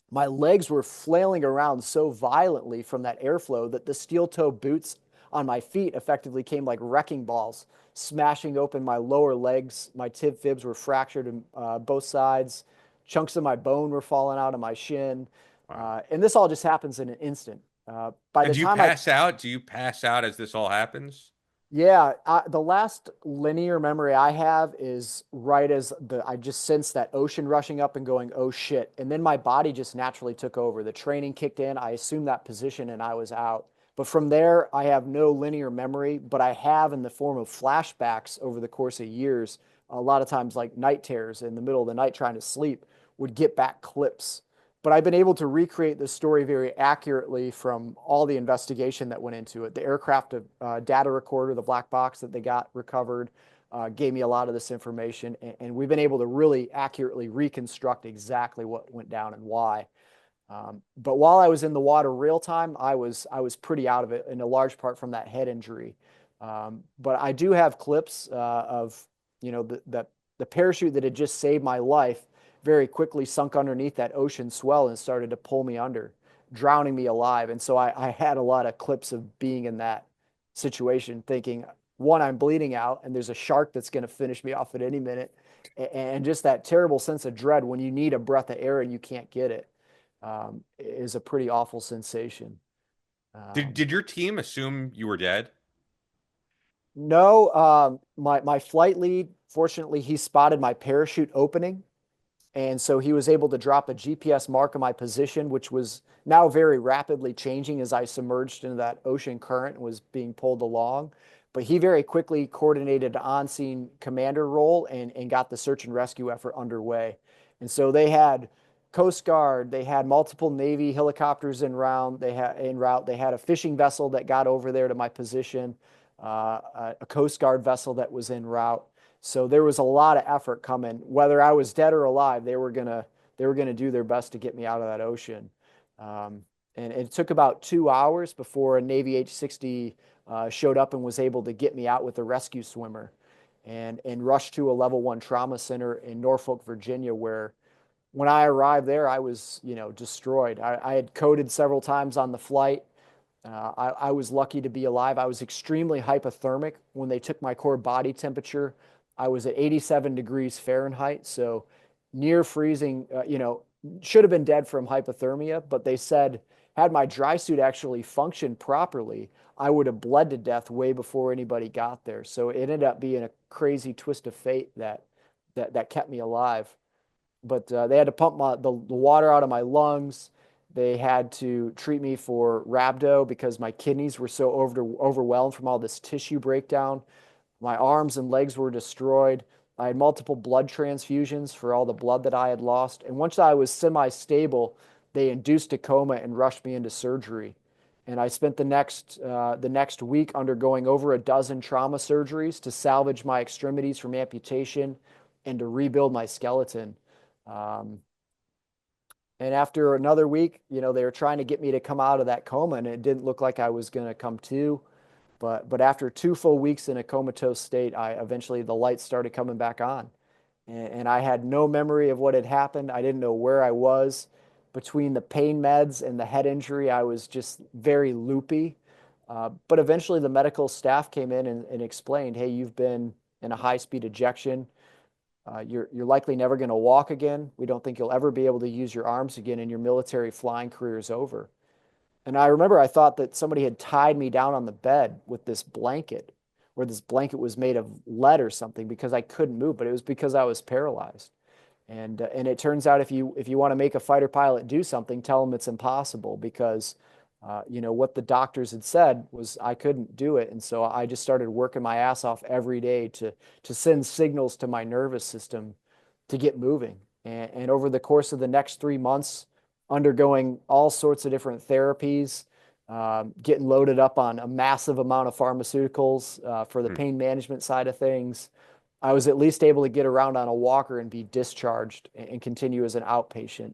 my legs were flailing around so violently from that airflow that the steel toe boots on my feet effectively came like wrecking balls, smashing open my lower legs. My tib fibs were fractured on both sides. Chunks of my bone were falling out of my shin. Wow. And this all just happens in an instant. By And the do you time I pass out? Do you pass out as this all happens? Yeah, the last linear memory I have is right as I just sensed that ocean rushing up and going, oh shit. And then my body just naturally took over. The training kicked in. I assumed that position and I was out. But from there, I have no linear memory, but I have in the form of flashbacks over the course of years. A lot of times, like night terrors in the middle of the night trying to sleep, would get back clips. But I've been able to recreate the story very accurately from all the investigation that went into it. The aircraft data recorder, the black box that they got recovered, gave me a lot of this information, and we've been able to really accurately reconstruct exactly what went down and why. But while I was in the water real time, I was pretty out of it in a large part from that head injury. But I do have clips of the parachute that had just saved my life very quickly sunk underneath that ocean swell and started to pull me under, drowning me alive. And so I had a lot of clips of being in that situation, thinking, one, I'm bleeding out, and there's a shark that's going to finish me off at any minute, and just that terrible sense of dread when you need a breath of air and you can't get it is a pretty awful sensation. Did your team assume you were dead? No, my flight lead, fortunately, he spotted my parachute opening. And so he was able to drop a GPS mark of my position, which was now very rapidly changing as I submerged into that ocean current and was being pulled along. But he very quickly coordinated an on-scene commander role and got the search and rescue effort underway. And so they had Coast Guard, they had multiple Navy helicopters en route. They had a fishing vessel that got over there to my position, a Coast Guard vessel that was en route. So there was a lot of effort coming. Whether I was dead or alive, they were gonna do their best to get me out of that ocean. And it took about 2 hours before a Navy H-60 showed up and was able to get me out with a rescue swimmer, and rushed to a level 1 trauma center in Norfolk, Virginia, where when I arrived there, I was, destroyed. I had coded several times on the flight. I was lucky to be alive. I was extremely hypothermic when they took my core body temperature. I was at 87 degrees Fahrenheit, so near freezing, should have been dead from hypothermia, but they said had my dry suit actually functioned properly, I would have bled to death way before anybody got there. So it ended up being a crazy twist of fate that kept me alive. But they had to pump the water out of my lungs. They had to treat me for rhabdo because my kidneys were so overwhelmed from all this tissue breakdown. My arms and legs were destroyed. I had multiple blood transfusions for all the blood that I had lost. And once I was semi-stable, they induced a coma and rushed me into surgery. And I spent the next week undergoing over a dozen trauma surgeries to salvage my extremities from amputation and to rebuild my skeleton. Um, and after another week, they were trying to get me to come out of that coma, and it didn't look like I was going to come to. But after 2 full weeks in a comatose state, I eventually the lights started coming back on, and I had no memory of what had happened. I didn't know where I was between the pain meds and the head injury. I was just very loopy. But eventually, the medical staff came in and explained, "Hey, you've been in a high-speed ejection. You're likely never going to walk again. We don't think you'll ever be able to use your arms again, and your military flying career is over." And I remember I thought that somebody had tied me down on the bed with this blanket, or this blanket was made of lead or something because I couldn't move, but it was because I was paralyzed. And it turns out if you want to make a fighter pilot do something, tell them it's impossible because what the doctors had said was I couldn't do it. And so I just started working my ass off every day to send signals to my nervous system to get moving. And over the course of the next 3 months, undergoing all sorts of different therapies, getting loaded up on a massive amount of pharmaceuticals for the Hmm. pain management side of things, I was at least able to get around on a walker and be discharged and continue as an outpatient.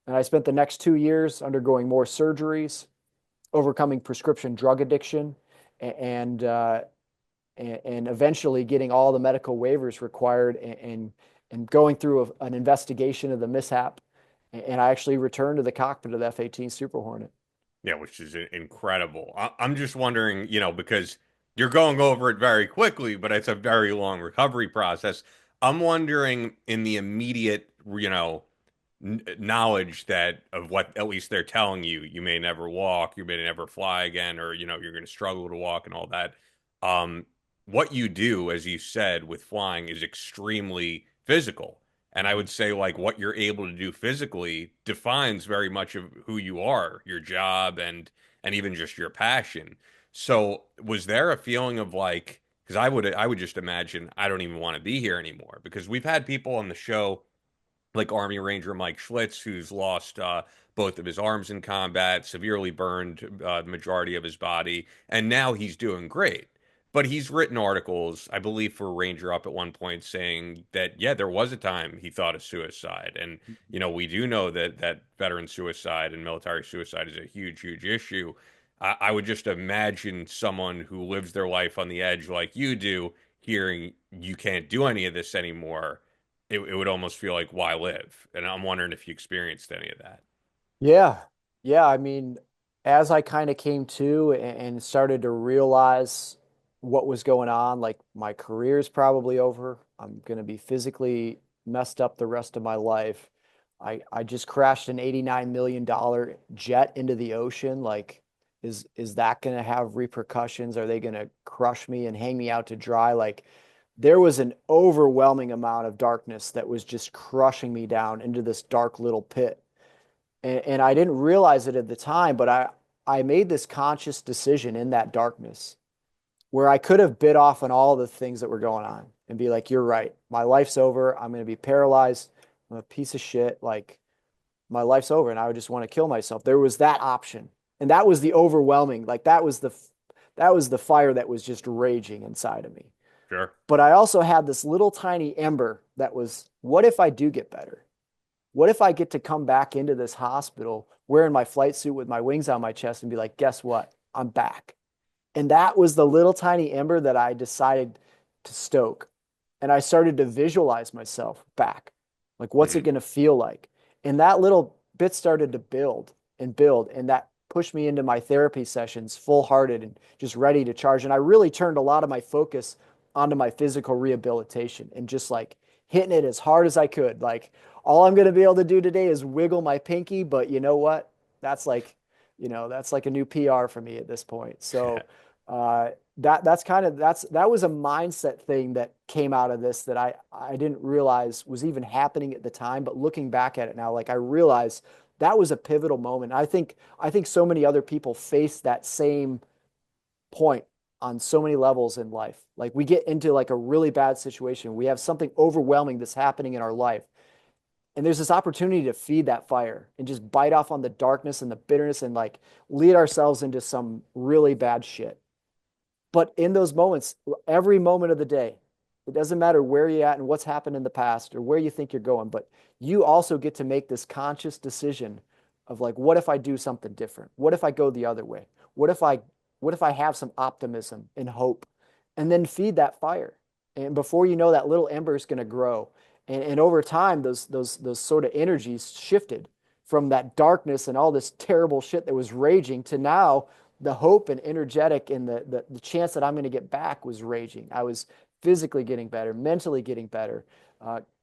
And I spent the next 2 years undergoing more surgeries, overcoming prescription drug addiction, and and eventually getting all the medical waivers required and going through an investigation of the mishap. And I actually returned to the cockpit of the F-18 Super Hornet. Yeah, which is incredible. I'm just wondering, because you're going over it very quickly, but it's a very long recovery process. I'm wondering in the immediate, knowledge that of what at least they're telling you, you may never walk, you may never fly again, or you're going to struggle to walk and all that. what you do, as you said, with flying is extremely physical. And I Mhm. would say, like, what you're able to do physically defines very much of who you are, your job, and even just your passion. So, was there a feeling of like, because I would just imagine I don't even want to be here anymore because we've had people on the show like Army Ranger Mike Schlitz, who's lost both of his arms in combat, severely burned the majority of his body, and now he's doing great. But he's written articles, I believe, for Ranger Up at one point saying that, yeah, there was a time he thought of suicide. And, we do know that veteran suicide and military suicide is a huge, huge issue. I would just imagine someone who lives their life on the edge like you do, hearing you can't do any of this anymore, it would almost feel like why live? And I'm wondering if you experienced any of that. Yeah. Yeah. I mean, as I kind of came to and started to realize what was going on, like my career is probably over. I'm going to be physically messed up the rest of my life. I just crashed an $89 million jet into the ocean. Like, is that going to have repercussions? Are they going to crush me and hang me out to dry? Like, there was an overwhelming amount of darkness that was just crushing me down into this dark little pit, and I didn't realize it at the time, but I made this conscious decision in that darkness where I could have bit off on all the things that were going on and be like, you're right. My life's over. I'm going to be paralyzed. I'm a piece of shit. Like, my life's over and I would just want to kill myself. There was that option. And that was the overwhelming, like that was the fire that was just raging inside of me. Sure. But I also had this little tiny ember that was, what if I do get better? What if I get to come back into this hospital wearing my flight suit with my wings on my chest and be like, guess what? I'm back. And that was the little tiny ember that I decided to stoke. And I started to visualize myself back. Like, what's it Hmm. going to feel like? And that little bit started to build and build. And that pushed me into my therapy sessions full hearted and just ready to charge. And I really turned a lot of my focus onto my physical rehabilitation and just like hitting it as hard as I could. Like, all I'm going to be able to do today is wiggle my pinky. But you know what? That's like, that's like a new PR for me at this point. So, that was a mindset thing that came out of this that I didn't realize was even happening at the time, but looking back at it now, like I realize that was a pivotal moment. I think so many other people face that same point on so many levels in life. Like, we get into like a really bad situation, we have something overwhelming that's happening in our life, and there's this opportunity to feed that fire and just bite off on the darkness and the bitterness and like lead ourselves into some really bad shit. But in those moments, every moment of the day, it doesn't matter where you're at and what's happened in the past or where you think you're going, but you also get to make this conscious decision of like, what if I do something different? What if I go the other way? What if I what if I have some optimism and hope? And then feed that fire. And before you know, that little ember is going to grow. And over time, those sort of energies shifted from that darkness and all this terrible shit that was raging to now the hope and energetic and the chance that I'm going to get back was raging. I was physically getting better, mentally getting better,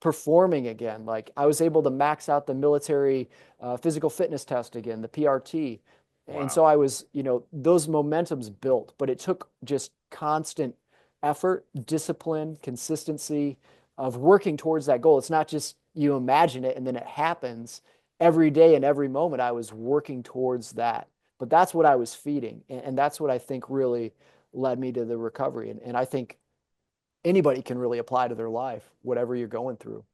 performing again. Like, I was able to max out the military physical fitness test again, the PRT. And Wow. so I was, those momentums built, but it took just constant effort, discipline, consistency of working towards that goal. It's not just you imagine it and then it happens. Every day and every moment I was working towards that. But that's what I was feeding. And that's what I think really led me to the recovery. And I think anybody can really apply to their life, whatever you're going through.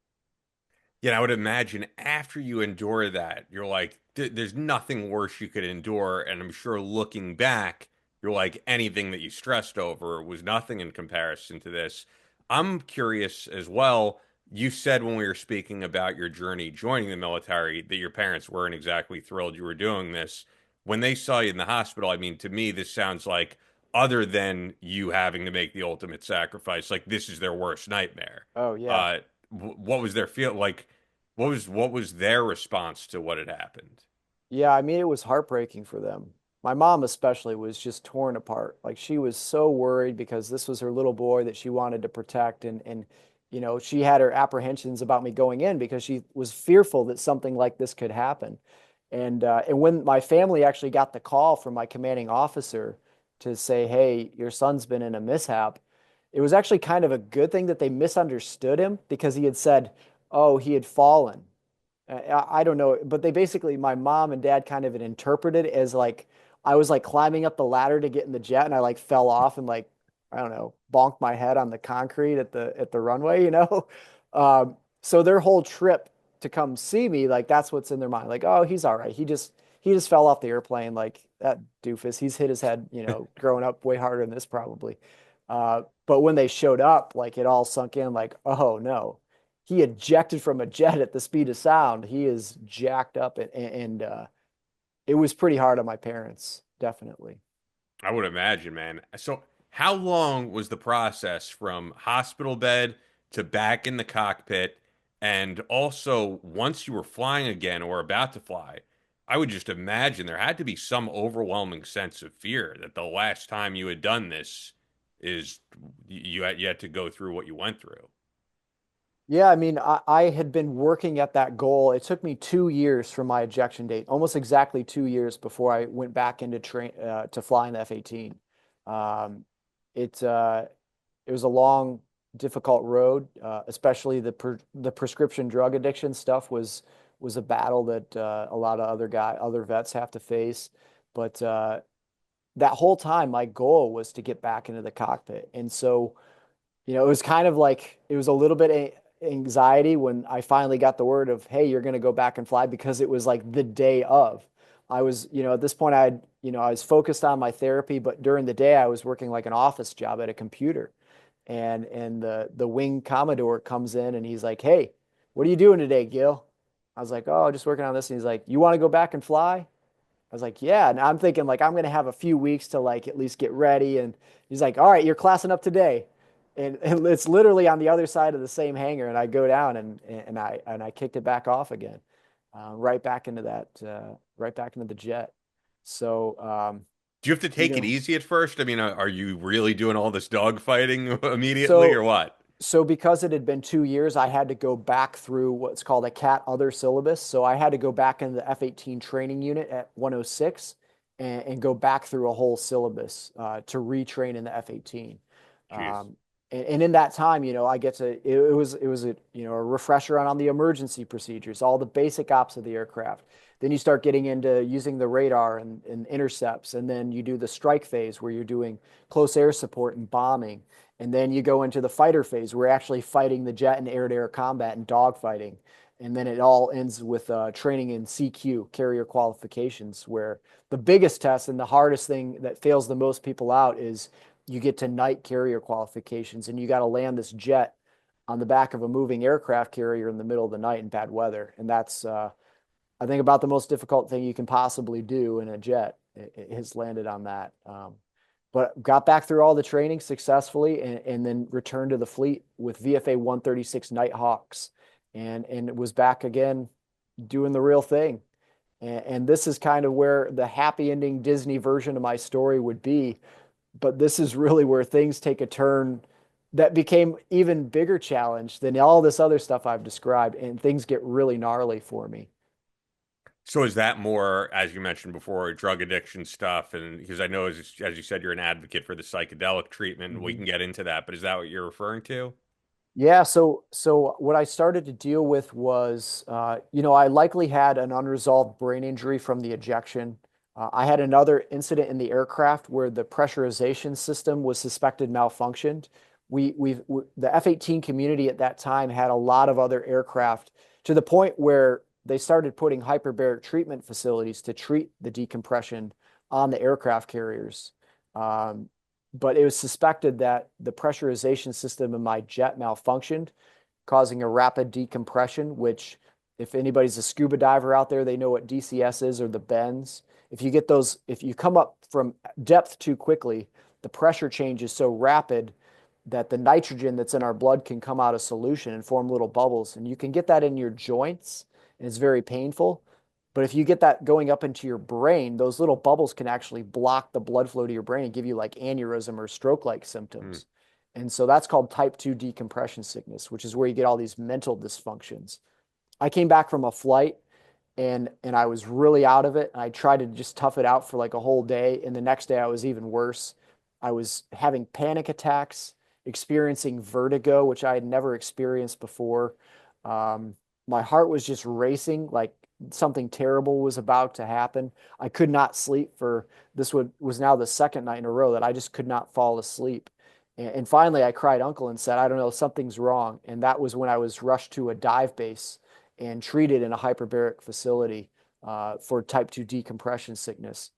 Yeah, I would imagine after you endure that, you're like, there's nothing worse you could endure. And I'm sure looking back, you're like, anything that you stressed over was nothing in comparison to this. I'm curious as well. You said when we were speaking about your journey joining the military that your parents weren't exactly thrilled you were doing this. When they saw you in the hospital, I mean, to me, this sounds like, other than you having to make the ultimate sacrifice, like this is their worst nightmare. Oh, yeah. Uh, what was their feel like? What was their response to what had happened? Yeah, I mean, it was heartbreaking for them. My mom especially was just torn apart. Like, she was so worried because this was her little boy that she wanted to protect, and she had her apprehensions about me going in because she was fearful that something like this could happen. And when my family actually got the call from my commanding officer to say, "Hey, your son's been in a mishap," it was actually kind of a good thing that they misunderstood him because he had said, oh, he had fallen. I don't know, but they basically, my mom and dad kind of had interpreted it as like I was like climbing up the ladder to get in the jet and I like fell off and like, I don't know, bonked my head on the concrete at the runway, you know? So their whole trip to come see me, like that's what's in their mind. Like, oh, he's all right. He just fell off the airplane, like that doofus. He's hit his head, growing up way harder than this probably. But when they showed up, like it all sunk in, like, oh no, he ejected from a jet at the speed of sound. He is jacked up, and it was pretty hard on my parents, definitely. I would imagine, man. So, how long was the process from hospital bed to back in the cockpit? And also, once you were flying again or about to fly, I would just imagine there had to be some overwhelming sense of fear that the last time you had done this is you had to go through what you went through. Yeah, I mean, I had been working at that goal. It took me 2 years from my ejection date, almost exactly 2 years before I went back into train to flying the F-18. Um, it it was a long, difficult road, especially the prescription drug addiction stuff was a battle that a lot of other vets have to face. But that whole time, my goal was to get back into the cockpit, and so it was kind of like it was a little bit anxiety when I finally got the word of, hey, you're going to go back and fly because it was like the day of. I was, at this point I was focused on my therapy, but during the day I was working like an office job at a computer. And the wing commodore comes in and he's like, "Hey, what are you doing today, Gill?" I was like, "Oh, just working on this." And he's like, "You want to go back and fly?" I was like, "Yeah." And I'm thinking like I'm gonna have a few weeks to like at least get ready. And he's like, "All right, you're classing up today." And it's literally on the other side of the same hangar. And I go down and I kicked it back off again, right back into the jet. So Do you have to you take it know, easy at first? I mean, are you really doing all this dog fighting immediately or so what? so because it had been 2 years, I had to go back through what's called a CAT other syllabus. So I had to go back into the F-18 training unit at 106 and go back through a whole syllabus to retrain in the F-18. Jeez. Um, and in that time, I get to it was a refresher on the emergency procedures, all the basic ops of the aircraft. Then you start getting into using the radar and intercepts, and then you do the strike phase where you're doing close air support and bombing. And then you go into the fighter phase. We're actually fighting the jet and air-to-air combat and dogfighting. And then it all ends with training in CQ, carrier qualifications, where the biggest test and the hardest thing that fails the most people out is you get to night carrier qualifications and you got to land this jet on the back of a moving aircraft carrier in the middle of the night in bad weather. And that's, I think, about the most difficult thing you can possibly do in a jet. It has landed on that. But got back through all the training successfully and then returned to the fleet with VFA 136 Nighthawks and was back again doing the real thing. And this is kind of where the happy ending Disney version of my story would be. But this is really where things take a turn that became even bigger challenge than all this other stuff I've described. And things get really gnarly for me. So is that more, as you mentioned before, drug addiction stuff? And because I know, as you said, you're an advocate for the psychedelic treatment, and we Mhm. can get into that. But is that what you're referring to? Yeah, so what I started to deal with was, I likely had an unresolved brain injury from the ejection. I had another incident in the aircraft where the pressurization system was suspected malfunctioned. The F-18 community at that time had a lot of other aircraft to the point where they started putting hyperbaric treatment facilities to treat the decompression on the aircraft carriers. Um, but it was suspected that the pressurization system in my jet malfunctioned, causing a rapid decompression, which, if anybody's a scuba diver out there, they know what DCS is, or the bends. If you come up from depth too quickly, the pressure change is so rapid that the nitrogen that's in our blood can come out of solution and form little bubbles. And you can get that in your joints, and it's very painful. But if you get that going up into your brain, those little bubbles can actually block the blood flow to your brain and give you like aneurysm or stroke-like Hmm. symptoms. And so that's called type 2 decompression sickness, which is where you get all these mental dysfunctions. I came back from a flight and I was really out of it. And I tried to just tough it out for like a whole day. And the next day I was even worse. I was having panic attacks. experiencing vertigo, which I had never experienced before. Um, my heart was just racing, like something terrible was about to happen. I could not sleep for was now the second night in a row that I just could not fall asleep. And finally, I cried uncle and said, I don't know, something's wrong. And that was when I was rushed to a dive base and treated in a hyperbaric facility for type 2 decompression sickness.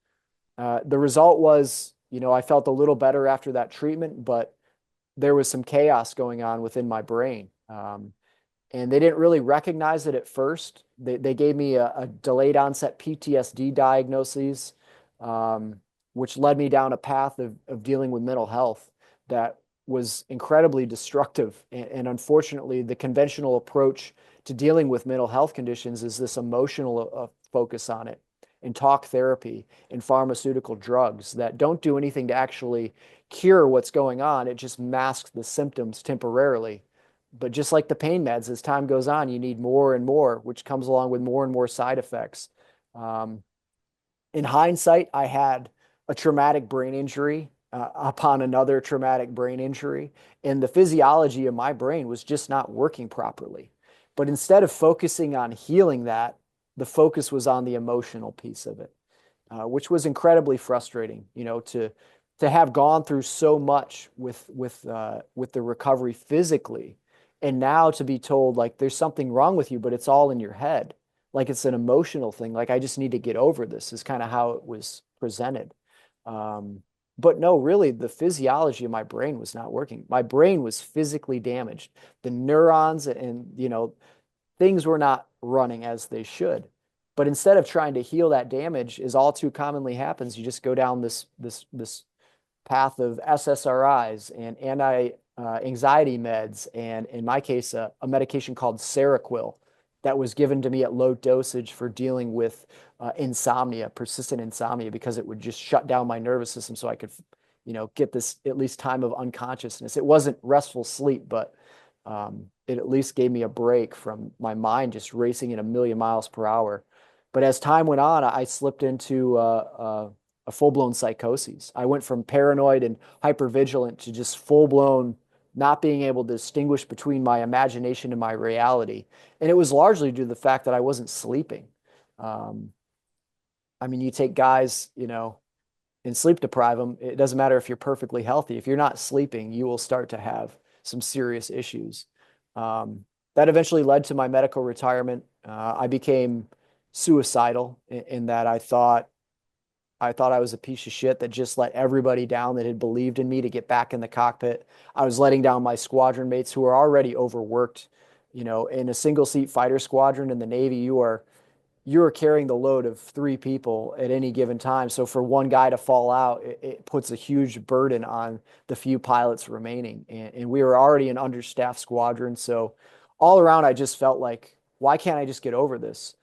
The result was, I felt a little better after that treatment, but there was some chaos going on within my brain. And they didn't really recognize it at first. They gave me a delayed onset PTSD diagnosis, which led me down a path of dealing with mental health that was incredibly destructive. And unfortunately, the conventional approach to dealing with mental health conditions is this emotional focus on it, and talk therapy and pharmaceutical drugs that don't do anything to actually cure what's going on. It just masks the symptoms temporarily. But just like the pain meds, as time goes on, you need more and more, which comes along with more and more side effects. Um, in hindsight, I had a traumatic brain injury upon another traumatic brain injury, and the physiology of my brain was just not working properly. But instead of focusing on healing that, the focus was on the emotional piece of it, which was incredibly frustrating, to have gone through so much with the recovery physically, and now to be told like there's something wrong with you, but it's all in your head, like it's an emotional thing. Like I just need to get over this is kind of how it was presented. Um, but no, really, the physiology of my brain was not working. My brain was physically damaged. The neurons and things were not running as they should. But instead of trying to heal that damage, as all too commonly happens, you just go down this path of SSRIs and anti anxiety meds, and in my case, a medication called Seroquel that was given to me at low dosage for dealing with insomnia, persistent insomnia, because it would just shut down my nervous system so I could, get this at least time of unconsciousness. It wasn't restful sleep, but it at least gave me a break from my mind just racing at a million miles per hour. But as time went on, I slipped into a full-blown psychosis. I went from paranoid and hypervigilant to just full-blown not being able to distinguish between my imagination and my reality. And it was largely due to the fact that I wasn't sleeping. Um, I mean, you take guys, and sleep deprive them. It doesn't matter if you're perfectly healthy. If you're not sleeping, you will start to have some serious issues. That eventually led to my medical retirement. I became suicidal in that I thought I was a piece of shit that just let everybody down that had believed in me to get back in the cockpit. I was letting down my squadron mates who were already overworked. In a single seat fighter squadron in the Navy, you are carrying the load of 3 people at any given time. So for one guy to fall out, it puts a huge burden on the few pilots remaining. And we were already an understaffed squadron. So all around, I just felt like, why can't I just get over this?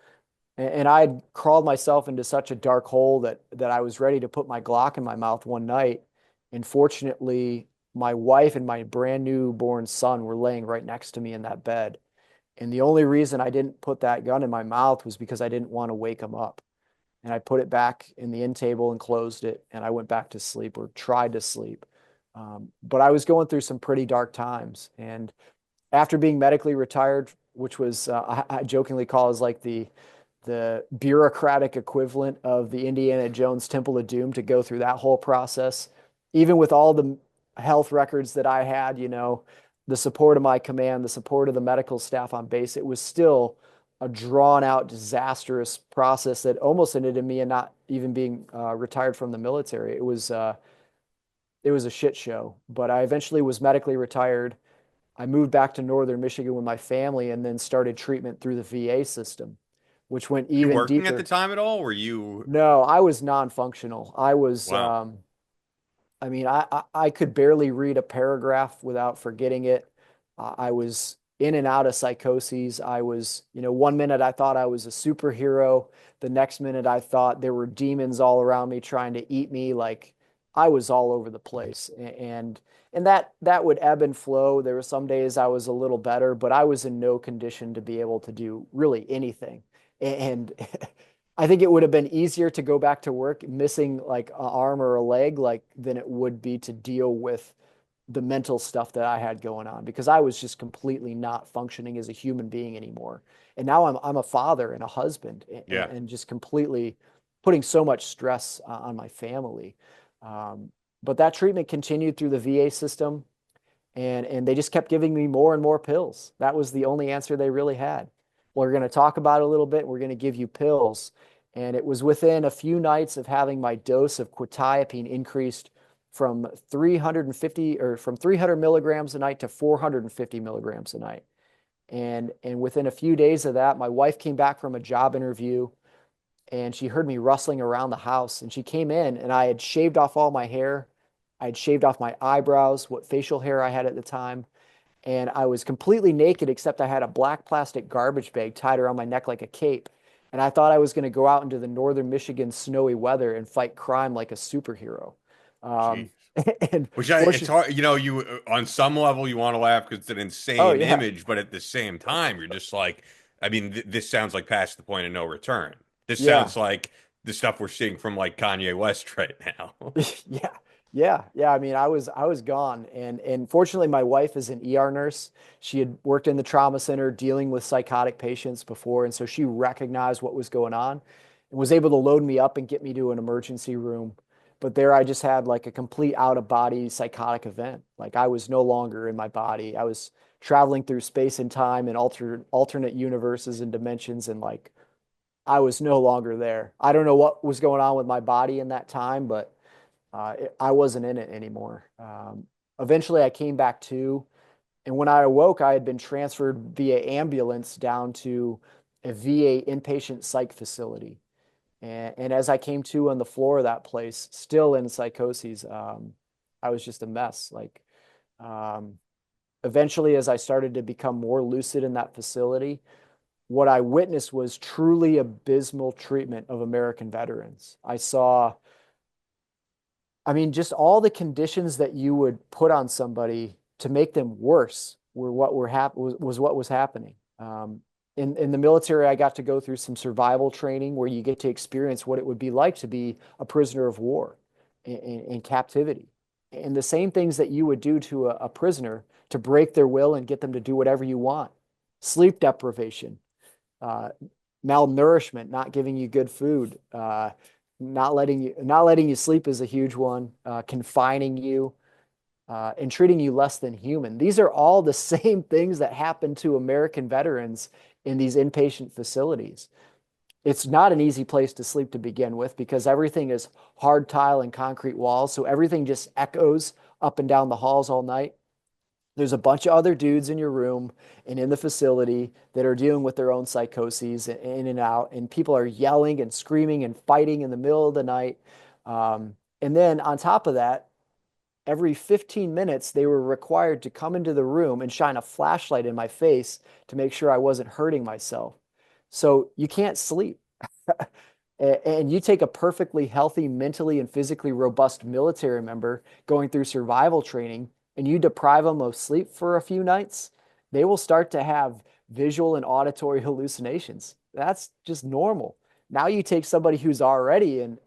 And I had crawled myself into such a dark hole that I was ready to put my Glock in my mouth one night. And fortunately, my wife and my brand new born son were laying right next to me in that bed. And the only reason I didn't put that gun in my mouth was because I didn't want to wake them up. And I put it back in the end table and closed it. And I went back to sleep, or tried to sleep. But I was going through some pretty dark times. And after being medically retired, which was, I jokingly call as like the bureaucratic equivalent of the Indiana Jones Temple of Doom, to go through that whole process, even with all the health records that I had, the support of my command, the support of the medical staff on base, it was still a drawn out, disastrous process that almost ended in me and not even being retired from the military. It was a shit show, but I eventually was medically retired. I moved back to Northern Michigan with my family and then started treatment through the VA system, which went You even working at the deeper. time at all? Were you? No, I was non-functional. Wow. I mean, I could barely read a paragraph without forgetting it. I was in and out of psychoses. I was, one minute I thought I was a superhero. The next minute I thought there were demons all around me trying to eat me. Like I was all over the place. And that would ebb and flow. There were some days I was a little better, but I was in no condition to be able to do really anything. And I think it would have been easier to go back to work missing like an arm or a leg, like than it would be to deal with the mental stuff that I had going on because I was just completely not functioning as a human being anymore. And now I'm a father and a husband Yeah. and just completely putting so much stress on my family. But that treatment continued through the VA system, and they just kept giving me more and more pills. That was the only answer they really had. We're going to talk about it a little bit. We're going to give you pills. And it was within a few nights of having my dose of quetiapine increased from 350 or from 300 milligrams a night to 450 milligrams a night. And within a few days of that, my wife came back from a job interview and she heard me rustling around the house, and she came in and I had shaved off all my hair. I had shaved off my eyebrows, what facial hair I had at the time. And I was completely naked, except I had a black plastic garbage bag tied around my neck like a cape. And I thought I was going to go out into the northern Michigan snowy weather and fight crime like a superhero. Jeez. Um, and Which it's fortunately, hard, you on some level you want to laugh because it's an oh insane yeah, image, but at the same time you're just like, I mean, this sounds like past the point of no return. This yeah. sounds like the stuff we're seeing from like Kanye West right now. Yeah. Yeah. I mean, I was gone. And fortunately my wife is an ER nurse. She had worked in the trauma center dealing with psychotic patients before. And so she recognized what was going on and was able to load me up and get me to an emergency room. But there I just had like a complete out of body psychotic event. Like I was no longer in my body. I was traveling through space and time and alternate universes and dimensions, and like I was no longer there. I don't know what was going on with my body in that time, but I wasn't in it anymore. Eventually, I came back to, and when I awoke, I had been transferred via ambulance down to a VA inpatient psych facility. And as I came to on the floor of that place, still in psychoses, I was just a mess. Like, um, eventually, as I started to become more lucid in that facility, what I witnessed was truly abysmal treatment of American veterans. I mean, just all the conditions that you would put on somebody to make them worse were what was what was happening. In the military, I got to go through some survival training where you get to experience what it would be like to be a prisoner of war in captivity, and the same things that you would do to a prisoner to break their will and get them to do whatever you want. Sleep deprivation, uh, malnourishment, not giving you good food, not letting you sleep is a huge one. Confining you, and treating you less than human. These are all the same things that happen to American veterans in these inpatient facilities. It's not an easy place to sleep to begin with because everything is hard tile and concrete walls, so everything just echoes up and down the halls all night. There's a bunch of other dudes in your room and in the facility that are dealing with their own psychoses in and out, and people are yelling and screaming and fighting in the middle of the night. And then on top of that, every 15 minutes, they were required to come into the room and shine a flashlight in my face to make sure I wasn't hurting myself. So you can't sleep. And you take a perfectly healthy, mentally and physically robust military member going through survival training and you deprive them of sleep for a few nights, they will start to have visual and auditory hallucinations. That's just normal. Now you take somebody who's already in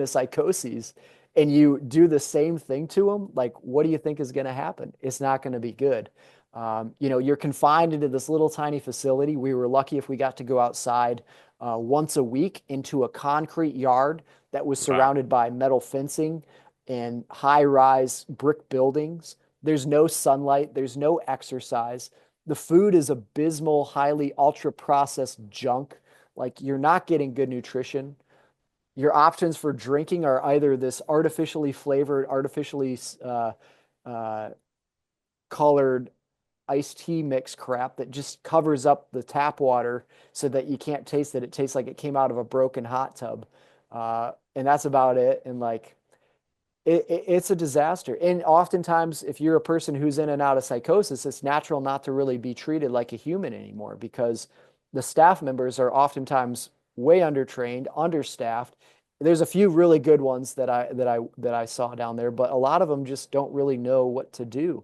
a psychosis and you do the same thing to them, like what do you think is going to happen? It's not going to be good. You're confined into this little tiny facility. We were lucky if we got to go outside once a week into a concrete yard that was Wow. surrounded by metal fencing and high-rise brick buildings. There's no sunlight, there's no exercise. The food is abysmal, highly ultra-processed junk. Like you're not getting good nutrition. Your options for drinking are either this artificially flavored, artificially uh, colored iced tea mix crap that just covers up the tap water so that you can't taste it. It tastes like it came out of a broken hot tub. And that's about it. And like, it's a disaster. And oftentimes, if you're a person who's in and out of psychosis, it's natural not to really be treated like a human anymore because the staff members are oftentimes way undertrained, understaffed. There's a few really good ones that I saw down there, but a lot of them just don't really know what to do.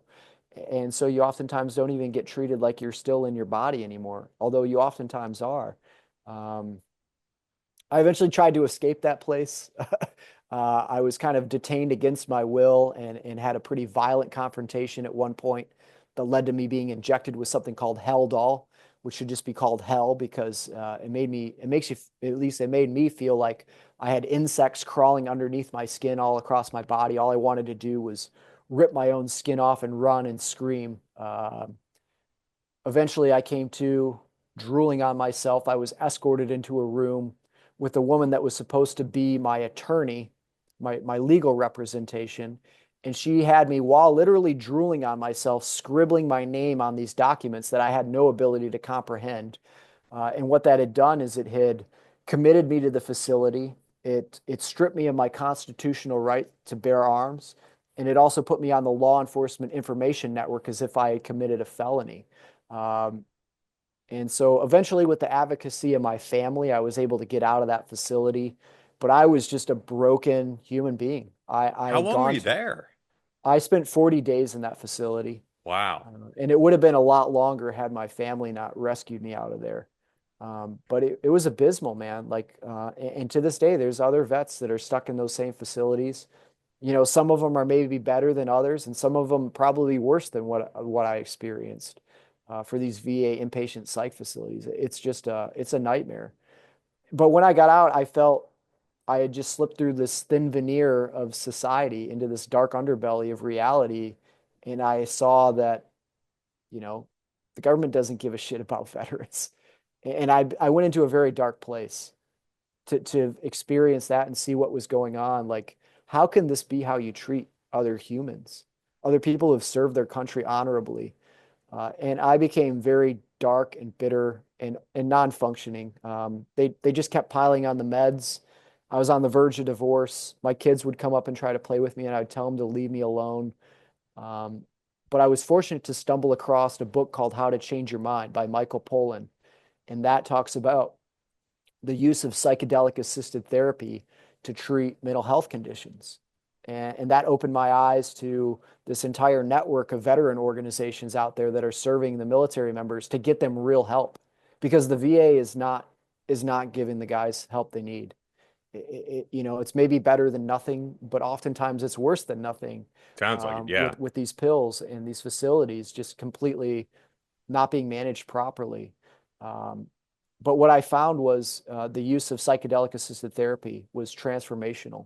And so you oftentimes don't even get treated like you're still in your body anymore, although you oftentimes are. Um, I eventually tried to escape that place. I was kind of detained against my will and had a pretty violent confrontation at one point that led to me being injected with something called Hell, which should just be called hell because it makes you, at least it made me feel like I had insects crawling underneath my skin all across my body. All I wanted to do was rip my own skin off and run and scream. Eventually, I came to drooling on myself. I was escorted into a room with a woman that was supposed to be my attorney, my legal representation. And she had me, while literally drooling on myself, scribbling my name on these documents that I had no ability to comprehend. And what that had done is it had committed me to the facility. It stripped me of my constitutional right to bear arms. And it also put me on the law enforcement information network as if I had committed a felony. Um, and so eventually, with the advocacy of my family, I was able to get out of that facility. But I was just a broken human being. I How had long were gone you to, there? I spent 40 days in that facility. Wow. And it would have been a lot longer had my family not rescued me out of there. But it was abysmal, man. Like, and to this day, there's other vets that are stuck in those same facilities. Some of them are maybe better than others, and some of them probably worse than what I experienced for these VA inpatient psych facilities. It's a nightmare. But when I got out, I felt I had just slipped through this thin veneer of society into this dark underbelly of reality, and I saw that, you know, the government doesn't give a shit about veterans. And I went into a very dark place to experience that and see what was going on. Like, how can this be how you treat other humans, other people who have served their country honorably? And I became very dark and bitter and non-functioning. They just kept piling on the meds. I was on the verge of divorce. My kids would come up and try to play with me, and I'd tell them to leave me alone. Um, but I was fortunate to stumble across a book called How to Change Your Mind by Michael Pollan, and that talks about the use of psychedelic assisted therapy to treat mental health conditions. And that opened my eyes to this entire network of veteran organizations out there that are serving the military members to get them real help, because the VA is not giving the guys help they need. It's maybe better than nothing, but oftentimes it's worse than nothing, Sounds like it. Yeah. with these pills and these facilities just completely not being managed properly. Um, but what I found was the use of psychedelic assisted therapy was transformational.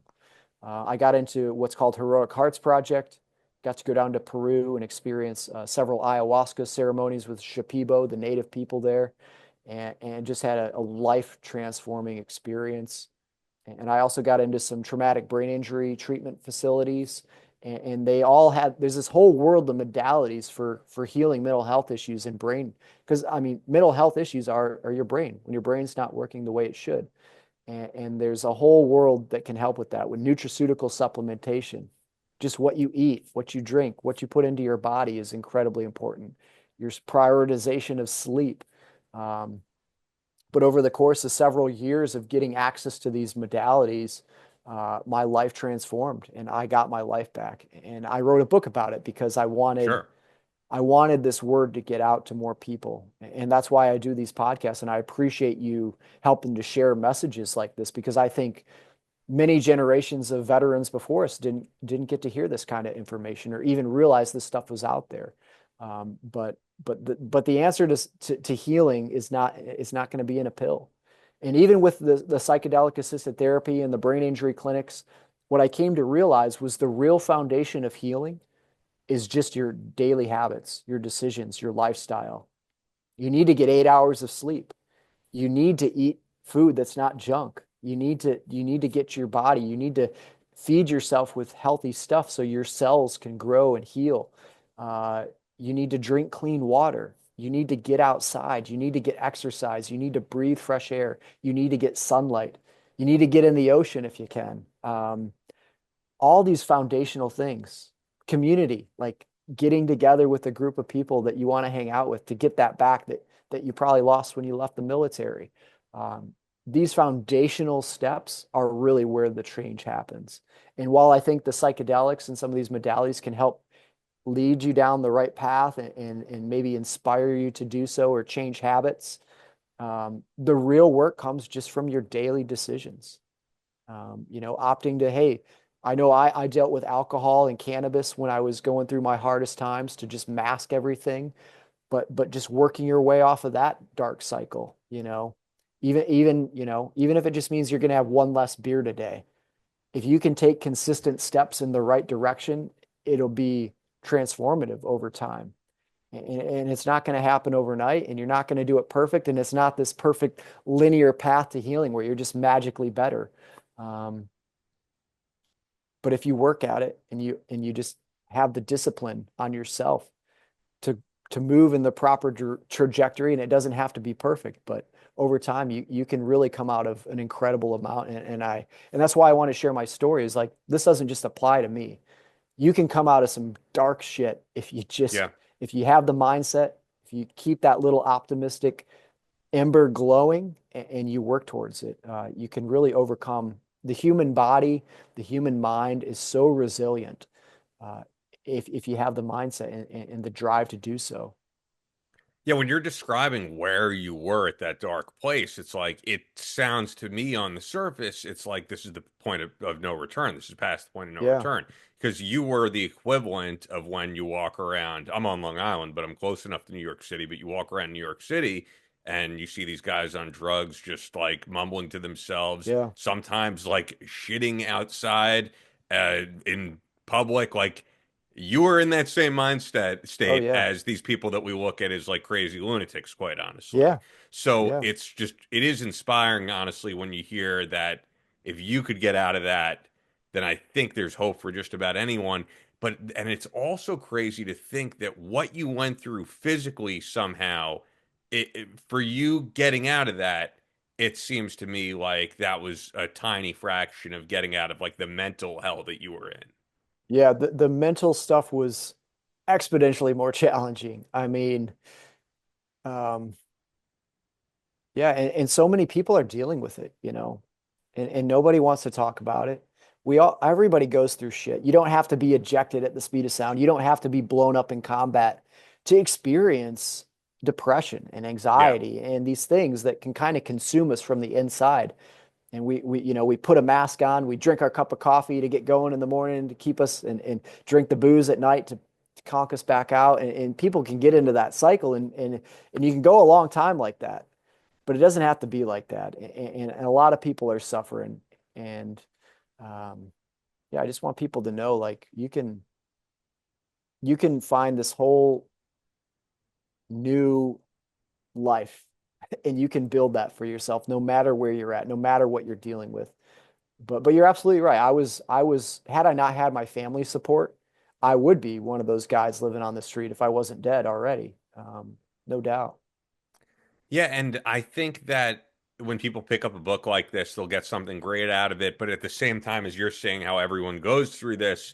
I got into what's called Heroic Hearts Project, got to go down to Peru and experience several ayahuasca ceremonies with Shipibo, the native people there, and just had a life transforming experience. And I also got into some traumatic brain injury treatment facilities. And they all there's this whole world of modalities for healing mental health issues and brain. Because, I mean, mental health issues are your brain, when your brain's not working the way it should. And there's a whole world that can help with that, with nutraceutical supplementation. Just what you eat, what you drink, what you put into your body is incredibly important. Your prioritization of sleep. Um, but over the course of several years of getting access to these modalities, my life transformed and I got my life back. And I wrote a book about it because Sure. I wanted this word to get out to more people. And that's why I do these podcasts. And I appreciate you helping to share messages like this, because I think many generations of veterans before us didn't get to hear this kind of information or even realize this stuff was out there. But the answer to healing is not going to be in a pill. And even with the psychedelic assisted therapy and the brain injury clinics, what I came to realize was the real foundation of healing is just your daily habits, your decisions, your lifestyle. You need to get 8 hours of sleep. You need to eat food that's not junk. You need to get your body, you need to feed yourself with healthy stuff so your cells can grow and heal. Uh, you need to drink clean water. You need to get outside. You need to get exercise. You need to breathe fresh air. You need to get sunlight. You need to get in the ocean if you can. All these foundational things, community, like getting together with a group of people that you want to hang out with to get that back that you probably lost when you left the military. Um, these foundational steps are really where the change happens. And while I think the psychedelics and some of these modalities can help lead you down the right path and maybe inspire you to do so or change habits, the real work comes just from your daily decisions. Opting to, hey, I know I dealt with alcohol and cannabis when I was going through my hardest times to just mask everything, but just working your way off of that dark cycle, even if it just means you're going to have one less beer today. If you can take consistent steps in the right direction, it'll be transformative over time. And it's not going to happen overnight, and you're not going to do it perfect. And it's not this perfect linear path to healing where you're just magically better. Um, but if you work at it and you just have the discipline on yourself to to move in the proper trajectory, and it doesn't have to be perfect, but over time you can really come out of an incredible amount. And that's why I want to share my story, is like, this doesn't just apply to me. You can come out of some dark shit Yeah. if you have the mindset, if you keep that little optimistic ember glowing, and you work towards it. You can really overcome. The human body, the human mind is so resilient, uh, if you have the mindset and the drive to do so. Yeah, when you're describing where you were at that dark place, it's like it sounds to me on the surface, it's like this is the point of no return. This is past the point of no Yeah, return. Because you were the equivalent of when you walk around. I'm on Long Island, but I'm close enough to New York City. But you walk around New York City and you see these guys on drugs just like mumbling to themselves, yeah. sometimes like shitting outside in public. Like you were in that same mindset Oh state yeah, as these people that we look at as like crazy lunatics, quite honestly. yeah, So yeah, it is inspiring, honestly, when you hear that if you could get out of that, then I think there's hope for just about anyone. And it's also crazy to think that what you went through physically somehow, for you getting out of that, it seems to me like that was a tiny fraction of getting out of like the mental hell that you were in. yeah. The mental stuff was exponentially more challenging. I mean, um, yeah, and so many people are dealing with it, and nobody wants to talk about it. Everybody goes through shit. You don't have to be ejected at the speed of sound. You don't have to be blown up in combat to experience depression and Yeah. anxiety and these things that can kind of consume us from the inside. And we put a mask on, we drink our cup of coffee to get going in the morning to keep us, and drink the booze at night to conk us back out. And people can get into that cycle, and you can go a long time like that, but it doesn't have to be like that. And a lot of people are suffering. And um, yeah, I just want people to know, like, you can find this whole new life, and you can build that for yourself, no matter where you're at, no matter what you're dealing with. But you're absolutely right. I was had I not had my family support, I would be one of those guys living on the street if I wasn't dead already. No doubt. Yeah, and I think that when people pick up a book like this, they'll get something great out of it. But at the same time, as you're saying, how everyone goes through this,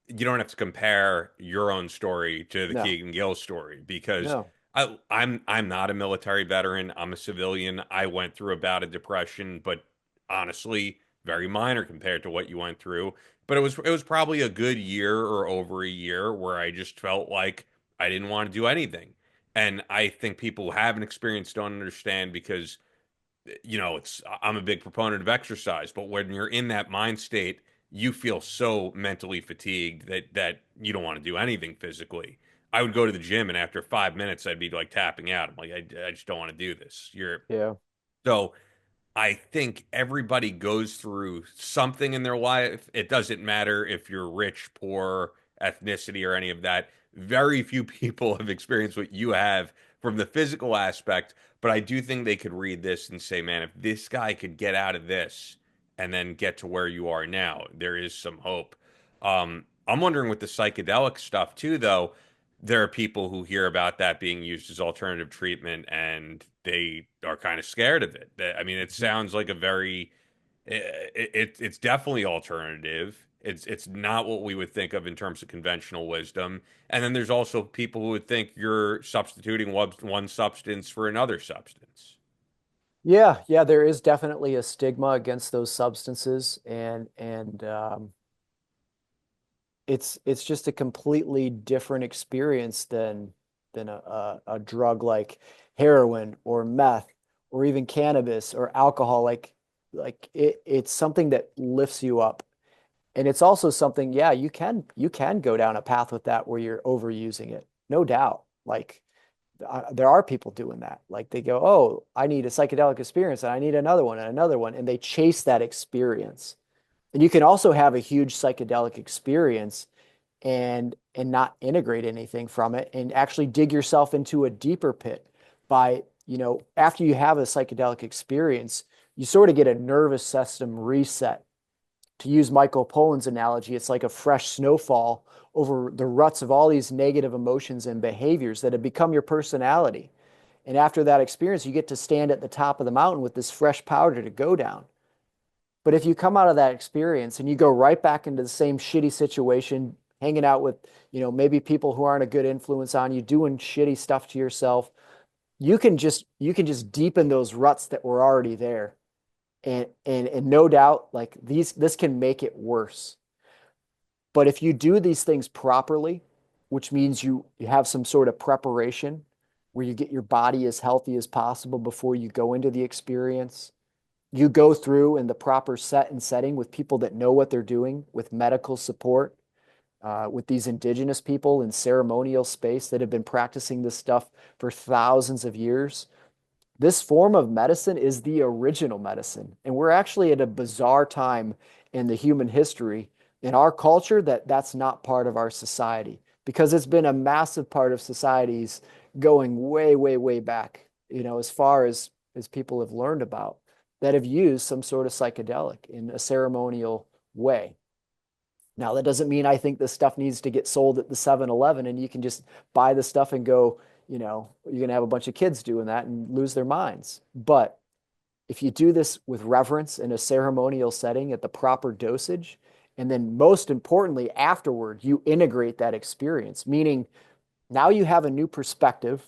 you don't have to compare your own story to the No, Keegan Gill story because no. I'm not a military veteran. I'm a civilian. I went through a bout of depression, but honestly, very minor compared to what you went through. But it was probably a good year or over a year where I just felt like I didn't want to do anything. And I think people who haven't experienced don't understand because it's I'm a big proponent of exercise, but when you're in that mind state, you feel so mentally fatigued that you don't want to do anything physically. I would go to the gym and after 5 minutes I'd be like tapping out. I'm like, I just don't want to do this. You're Yeah. so I think everybody goes through something in their life. It doesn't matter if you're rich, poor, ethnicity, or any of that. Very few people have experienced what you have from the physical aspect, but I do think they could read this and say, man, if this guy could get out of this and then get to where you are now, there is some hope. I'm wondering with the psychedelic stuff too, though, there are people who hear about that being used as alternative treatment and they are kind of scared of it. I mean, it sounds like a very it's definitely alternative. It's not what we would think of in terms of conventional wisdom. And then there's also people who would think you're substituting one substance for another substance. Yeah, yeah, there is definitely a stigma against those substances, and it's just a completely different experience than a drug like heroin or meth or even cannabis or alcohol. Like, Like it's something that lifts you up. And it's also something, yeah, you can go down a path with that where you're overusing it. No doubt. Like there are people doing that. Like they go, "Oh, I need a psychedelic experience and I need another one and another one." And they chase that experience. And you can also have a huge psychedelic experience and not integrate anything from it and actually dig yourself into a deeper pit by, after you have a psychedelic experience, you sort of get a nervous system reset. To use Michael Pollan's analogy, it's like a fresh snowfall over the ruts of all these negative emotions and behaviors that have become your personality. And after that experience, you get to stand at the top of the mountain with this fresh powder to go down. But if you come out of that experience and you go right back into the same shitty situation, hanging out with, maybe people who aren't a good influence on you, doing shitty stuff to yourself, you can just deepen those ruts that were already there. And no doubt, like this can make it worse. But if you do these things properly, which means you have some sort of preparation where you get your body as healthy as possible before you go into the experience, you go through in the proper set and setting with people that know what they're doing, with medical support, with these indigenous people in ceremonial space that have been practicing this stuff for thousands of years. This form of medicine is the original medicine. And we're actually at a bizarre time in the human history, in our culture, that's not part of our society because it's been a massive part of societies going way, way, way back, as far as people have learned about that have used some sort of psychedelic in a ceremonial way. Now, that doesn't mean I think this stuff needs to get sold at the 7-Eleven and you can just buy the stuff and go, you're going to have a bunch of kids doing that and lose their minds. But if you do this with reverence in a ceremonial setting at the proper dosage, and then most importantly, afterward, you integrate that experience, meaning now you have a new perspective.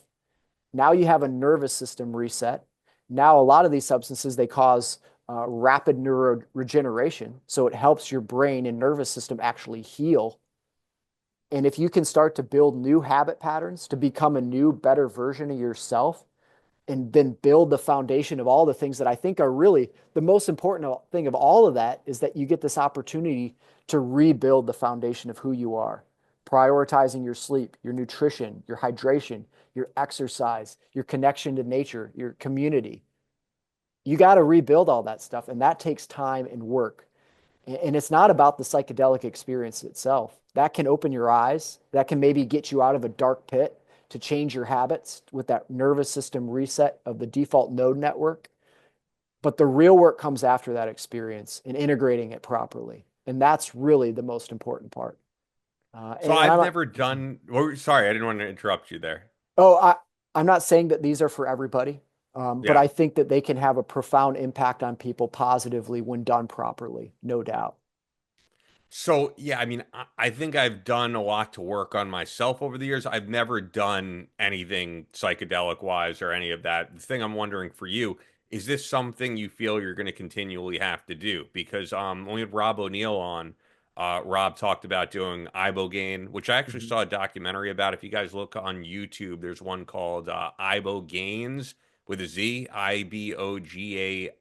Now you have a nervous system reset. Now, a lot of these substances, they cause rapid neuroregeneration. So it helps your brain and nervous system actually heal. And if you can start to build new habit patterns to become a new, better version of yourself, and then build the foundation of all the things that I think are really the most important thing of all of that is that you get this opportunity to rebuild the foundation of who you are, prioritizing your sleep, your nutrition, your hydration, your exercise, your connection to nature, your community. You got to rebuild all that stuff, and that takes time and work. And it's not about the psychedelic experience itself. That can open your eyes. That can maybe get you out of a dark pit to change your habits with that nervous system reset of the default node network. But the real work comes after that experience and integrating it properly. And that's really the most important part. So And I've I'm not, never done. Oh, sorry, I didn't want to interrupt you there. oh, I'm not saying that these are for everybody, but Yeah. I think that they can have a profound impact on people positively when done properly, no doubt. So yeah, I mean, I think I've done a lot to work on myself over the years. I've never done anything psychedelic wise or any of that. The thing I'm wondering for you, is this something you feel you're going to continually have to do? Because when we had Rob O'Neill on, Rob talked about doing ibogaine, which I actually Mhm. saw a documentary about. If you guys look on YouTube, there's one called Ibogaines with a Z, IBOGAINZ.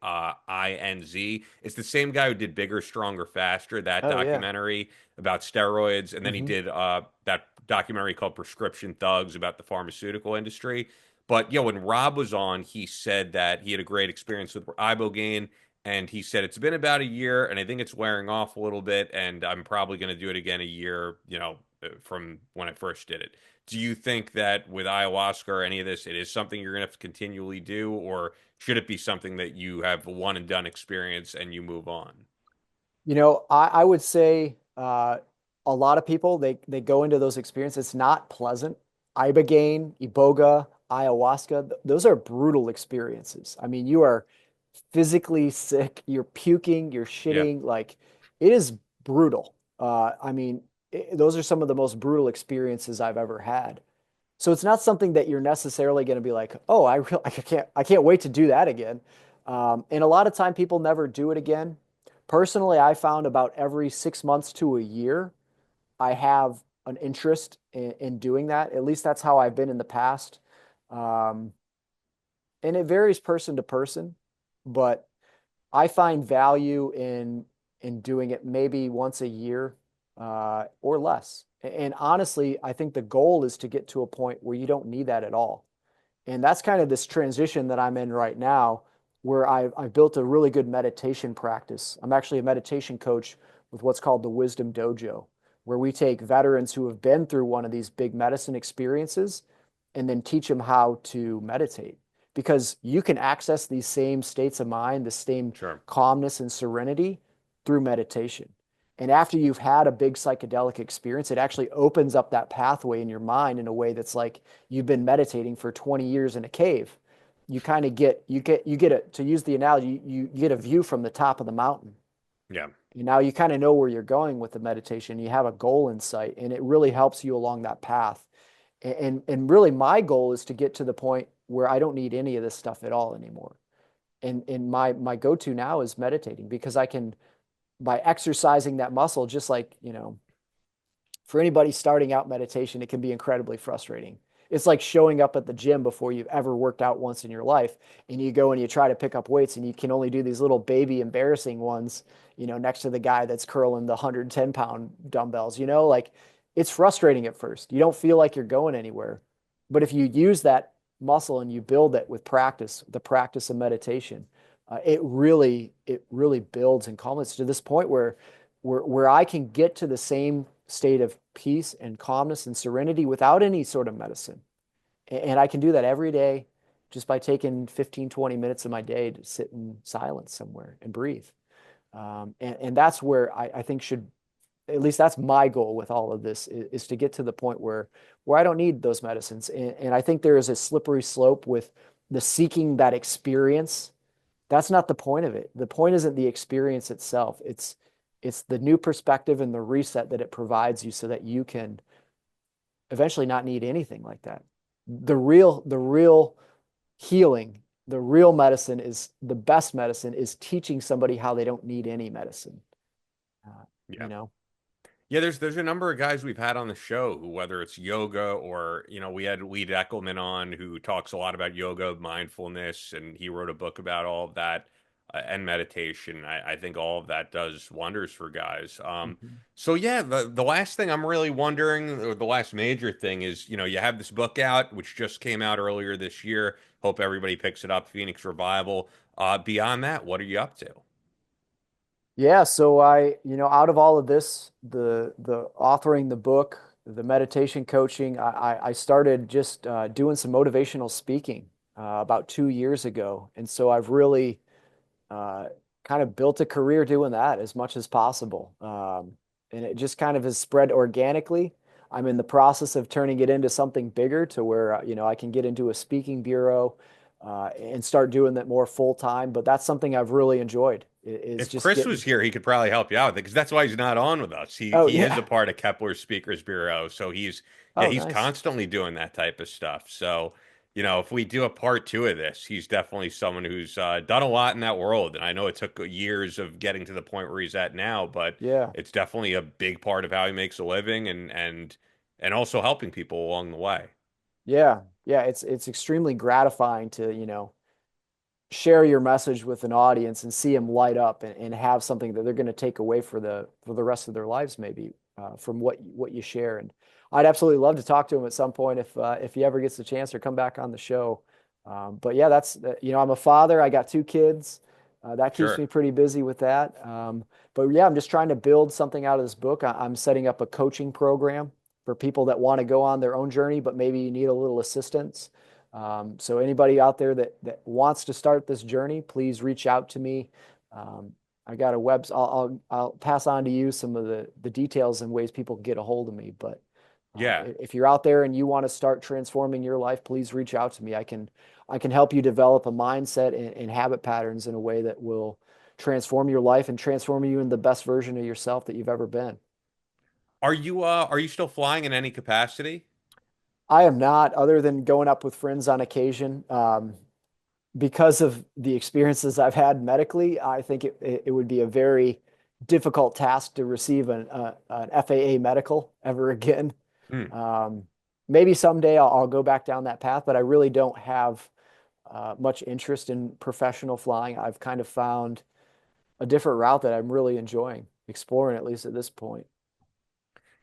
It's the same guy who did Bigger, Stronger, Faster, that Oh, yeah. documentary about steroids, and then he Hmm. did that documentary called Prescription Thugs about the pharmaceutical industry. But when Rob was on, he said that he had a great experience with ibogaine, and he said it's been about a year, and I think it's wearing off a little bit, and I'm probably going to do it again a year, from when I first did it. Do you think that with ayahuasca or any of this, it is something you're going to have to continually do, or should it be something that you have a one and done experience and you move on? I would say a lot of people they go into those experiences. It's not pleasant. Ibogaine, iboga, ayahuasca, those are brutal experiences. I mean, you are physically sick, you're puking, you're Yeah. shitting, like it is brutal. I mean, those are some of the most brutal experiences I've ever had. So it's not something that you're necessarily going to be like, oh, I can't wait to do that again. And a lot of time people never do it again. Personally, I found about every 6 months to a year, I have an interest in doing that. At least that's how I've been in the past. Um, and it varies person to person, but I find value in doing it maybe once a year or less. And honestly, I think the goal is to get to a point where you don't need that at all. And that's kind of this transition that I'm in right now, where I've built a really good meditation practice. I'm actually a meditation coach with what's called the Wisdom Dojo, where we take veterans who have been through one of these big medicine experiences and then teach them how to meditate. Because you can access these same states of mind, the same Sure. calmness and serenity through meditation. And after you've had a big psychedelic experience, it actually opens up that pathway in your mind in a way that's like you've been meditating for 20 years in a cave. You kind of get it, to use the analogy, you get a view from the top of the mountain. Yeah. And now you kind of know where you're going with the meditation. You have a goal in sight, and it really helps you along that path. And really my goal is to get to the point where I don't need any of this stuff at all anymore. And my go-to now is meditating, because I can, by exercising that muscle, just like, for anybody starting out meditation, it can be incredibly frustrating. It's like showing up at the gym before you've ever worked out once in your life, and you go and you try to pick up weights and you can only do these little baby embarrassing ones, next to the guy that's curling the 110-pound dumbbells, like it's frustrating at first. You don't feel like you're going anywhere. But if you use that muscle and you build it with practice, the practice of meditation, it really builds and culminates to this point where I can get to the same state of peace and calmness and serenity without any sort of medicine. And I can do that every day just by taking 15, 20 minutes of my day to sit in silence somewhere and breathe. And that's where I think at least that's my goal with all of this, is to get to the point where I don't need those medicines. And I think there is a slippery slope with the seeking that experience. That's not the point of it. The point isn't the experience itself. It's the new perspective and the reset that it provides you so that you can eventually not need anything like that. The real healing, the real medicine, is the best medicine is teaching somebody how they don't need any medicine. Uh, Yeah. you know? Yeah, there's a number of guys we've had on the show who, whether it's yoga or, we had Lee Deckelman on who talks a lot about yoga, mindfulness, and he wrote a book about all of that and meditation. I think all of that does wonders for guys. Mhm. So yeah, the last thing I'm really wondering, or the last major thing is, you have this book out, which just came out earlier this year. Hope everybody picks it up, Phoenix Revival. Beyond that, what are you up to? Yeah, so out of all of this, the authoring the book, the meditation coaching, I started just doing some motivational speaking about 2 years ago, and so I've really uh, kind of built a career doing that as much as possible, and it just kind of has spread organically. I'm in the process of turning it into something bigger, to where I can get into a speaking bureau and start doing that more full time. But that's something I've really enjoyed, is If just Chris getting. was here, he could probably help you out with it because that's why he's not on with us. He Oh he is a yeah. part of Kepler's Speakers Bureau, so Oh, he's nice. constantly doing that type of stuff. So, if we do a part two of this, he's definitely someone who's done a lot in that world. And I know it took years of getting to the point where he's at now, but Yeah. it's definitely a big part of how he makes a living and also helping people along the way. Yeah. Yeah. It's extremely gratifying to, share your message with an audience and see them light up and have something that they're going to take away for the rest of their lives, maybe from what you share. And I'd absolutely love to talk to him at some point if he ever gets the chance or come back on the show. But yeah, I'm a father. I got 2 kids. That keeps Sure. me pretty busy with that. But yeah, I'm just trying to build something out of this book. I'm setting up a coaching program for people that want to go on their own journey, but maybe need a little assistance. So anybody out there that wants to start this journey, please reach out to me. Um, I got a web. I'll pass on to you some of the details and ways people can get a hold of me. But Yeah. if you're out there and you want to start transforming your life, please reach out to me. I can help you develop a mindset and habit patterns in a way that will transform your life and transform you in the best version of yourself that you've ever been. Are you still flying in any capacity? I am not, other than going up with friends on occasion. Because of the experiences I've had medically, I think it would be a very difficult task to receive an FAA medical ever again. Hmm. Um, Maybe someday I'll go back down that path, but I really don't have much interest in professional flying. I've kind of found a different route that I'm really enjoying exploring, at least at this point.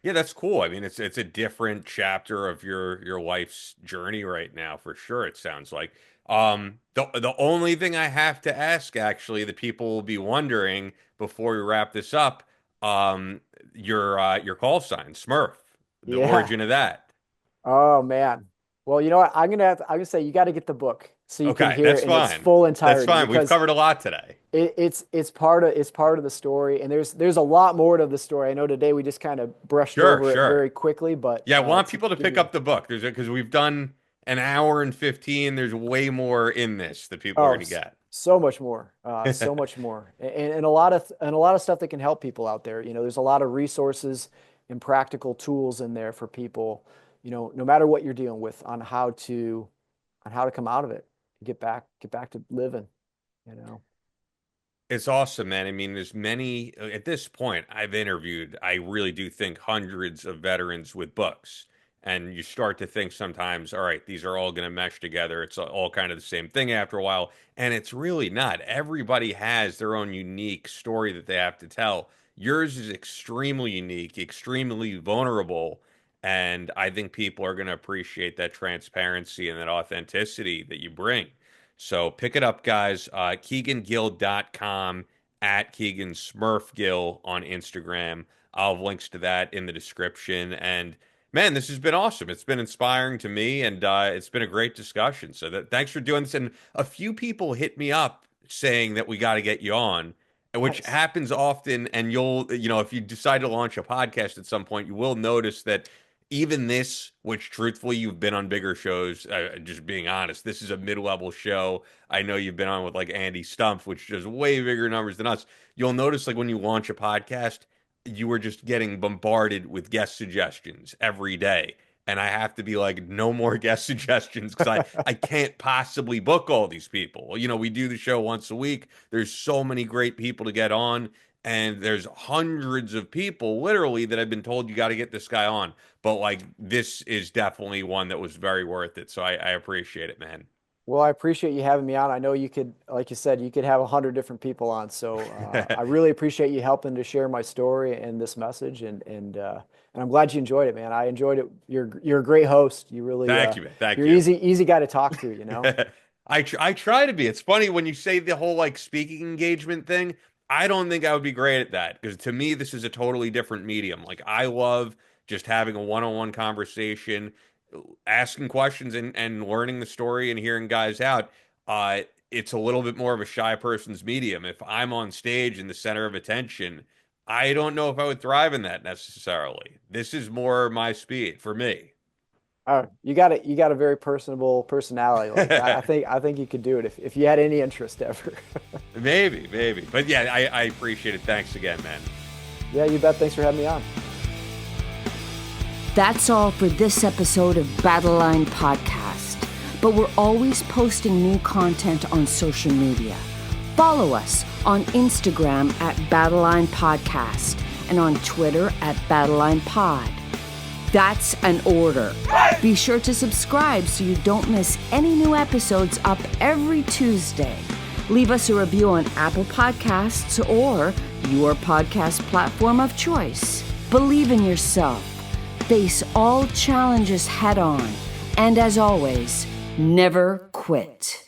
Yeah, that's cool. I mean, it's a different chapter of your life's journey right now, for sure, it sounds like. The only thing I have to ask, actually, that people will be wondering before we wrap this up, um, your call sign, Smurf, the Yeah. origin of that. Oh man. Well, you know what? I'm gonna say you got to get the book so you can Okay, hear that's it in its fine. full That's entirety fine. We've because covered a lot today. it's part of the story, and there's a lot more to the story. I know today we just kind of brushed Sure, over it sure. very quickly, but Yeah, I want to people to give pick you up the book. Because we've done an hour and 15. There's way more in this that people are oh going to so much more, so get. much more, and a lot of stuff that can help people out there. There's a lot of resources and practical tools in there for people. No matter what you're dealing with, on how to come out of it, get back to living. You know. It's awesome, man. I mean, there's many, at this point, I've interviewed, I really do think hundreds of veterans with books. And you start to think sometimes, all right, these are all going to mesh together. It's all kind of the same thing after a while. And it's really not. Everybody has their own unique story that they have to tell. Yours is extremely unique, extremely vulnerable. And I think people are going to appreciate that transparency and that authenticity that you bring. So pick it up, guys. KeganGill.com, at Kegan Smurf Gill on Instagram. I'll have links to that in the description. And man, this has been awesome. It's been inspiring to me, and it's been a great discussion. So thanks for doing this. And a few people hit me up saying that we got to get you on, which Nice. happens often. And if you decide to launch a podcast at some point, you will notice that even this, which truthfully you've been on bigger shows, just being honest, this is a mid-level show. I know you've been on with like Andy Stumpf, which does way bigger numbers than us. You'll notice like when you launch a podcast, you were just getting bombarded with guest suggestions every day. And I have to be like, no more guest suggestions because I can't possibly book all these people. We do the show once a week. There's so many great people to get on. And there's hundreds of people literally that have been told you got to get this guy on. But like this is definitely one that was very worth it. So I appreciate it, man. Well, I appreciate you having me on. I know you could, like you said, you could have 100 different people on. So I really appreciate you helping to share my story and this message, and I'm glad you enjoyed it, man. I enjoyed it. You're a great host. You really Thank you, man. Thank you're you. easy guy to talk to. You know. I try to be. It's funny when you say the whole like speaking engagement thing. I don't think I would be great at that because to me this is a totally different medium. Like I love just having a one-on-one conversation, asking questions and learning the story and hearing guys out. It's a little bit more of a shy person's medium. If I'm on stage in the center of attention, I don't know if I would thrive in that necessarily. This is more my speed for me. You got a very personable personality. Like I think you could do it if you had any interest ever. Maybe. But yeah, I appreciate it. Thanks again, man. Yeah, you bet. Thanks for having me on. That's all for this episode of Battle Line Podcast. But we're always posting new content on social media. Follow us on Instagram at Battle Line Podcast and on Twitter at Battle Line Pod. That's an order. Be sure to subscribe so you don't miss any new episodes up every Tuesday. Leave us a review on Apple Podcasts or your podcast platform of choice. Believe in yourself. Face all challenges head on. And as always, never quit.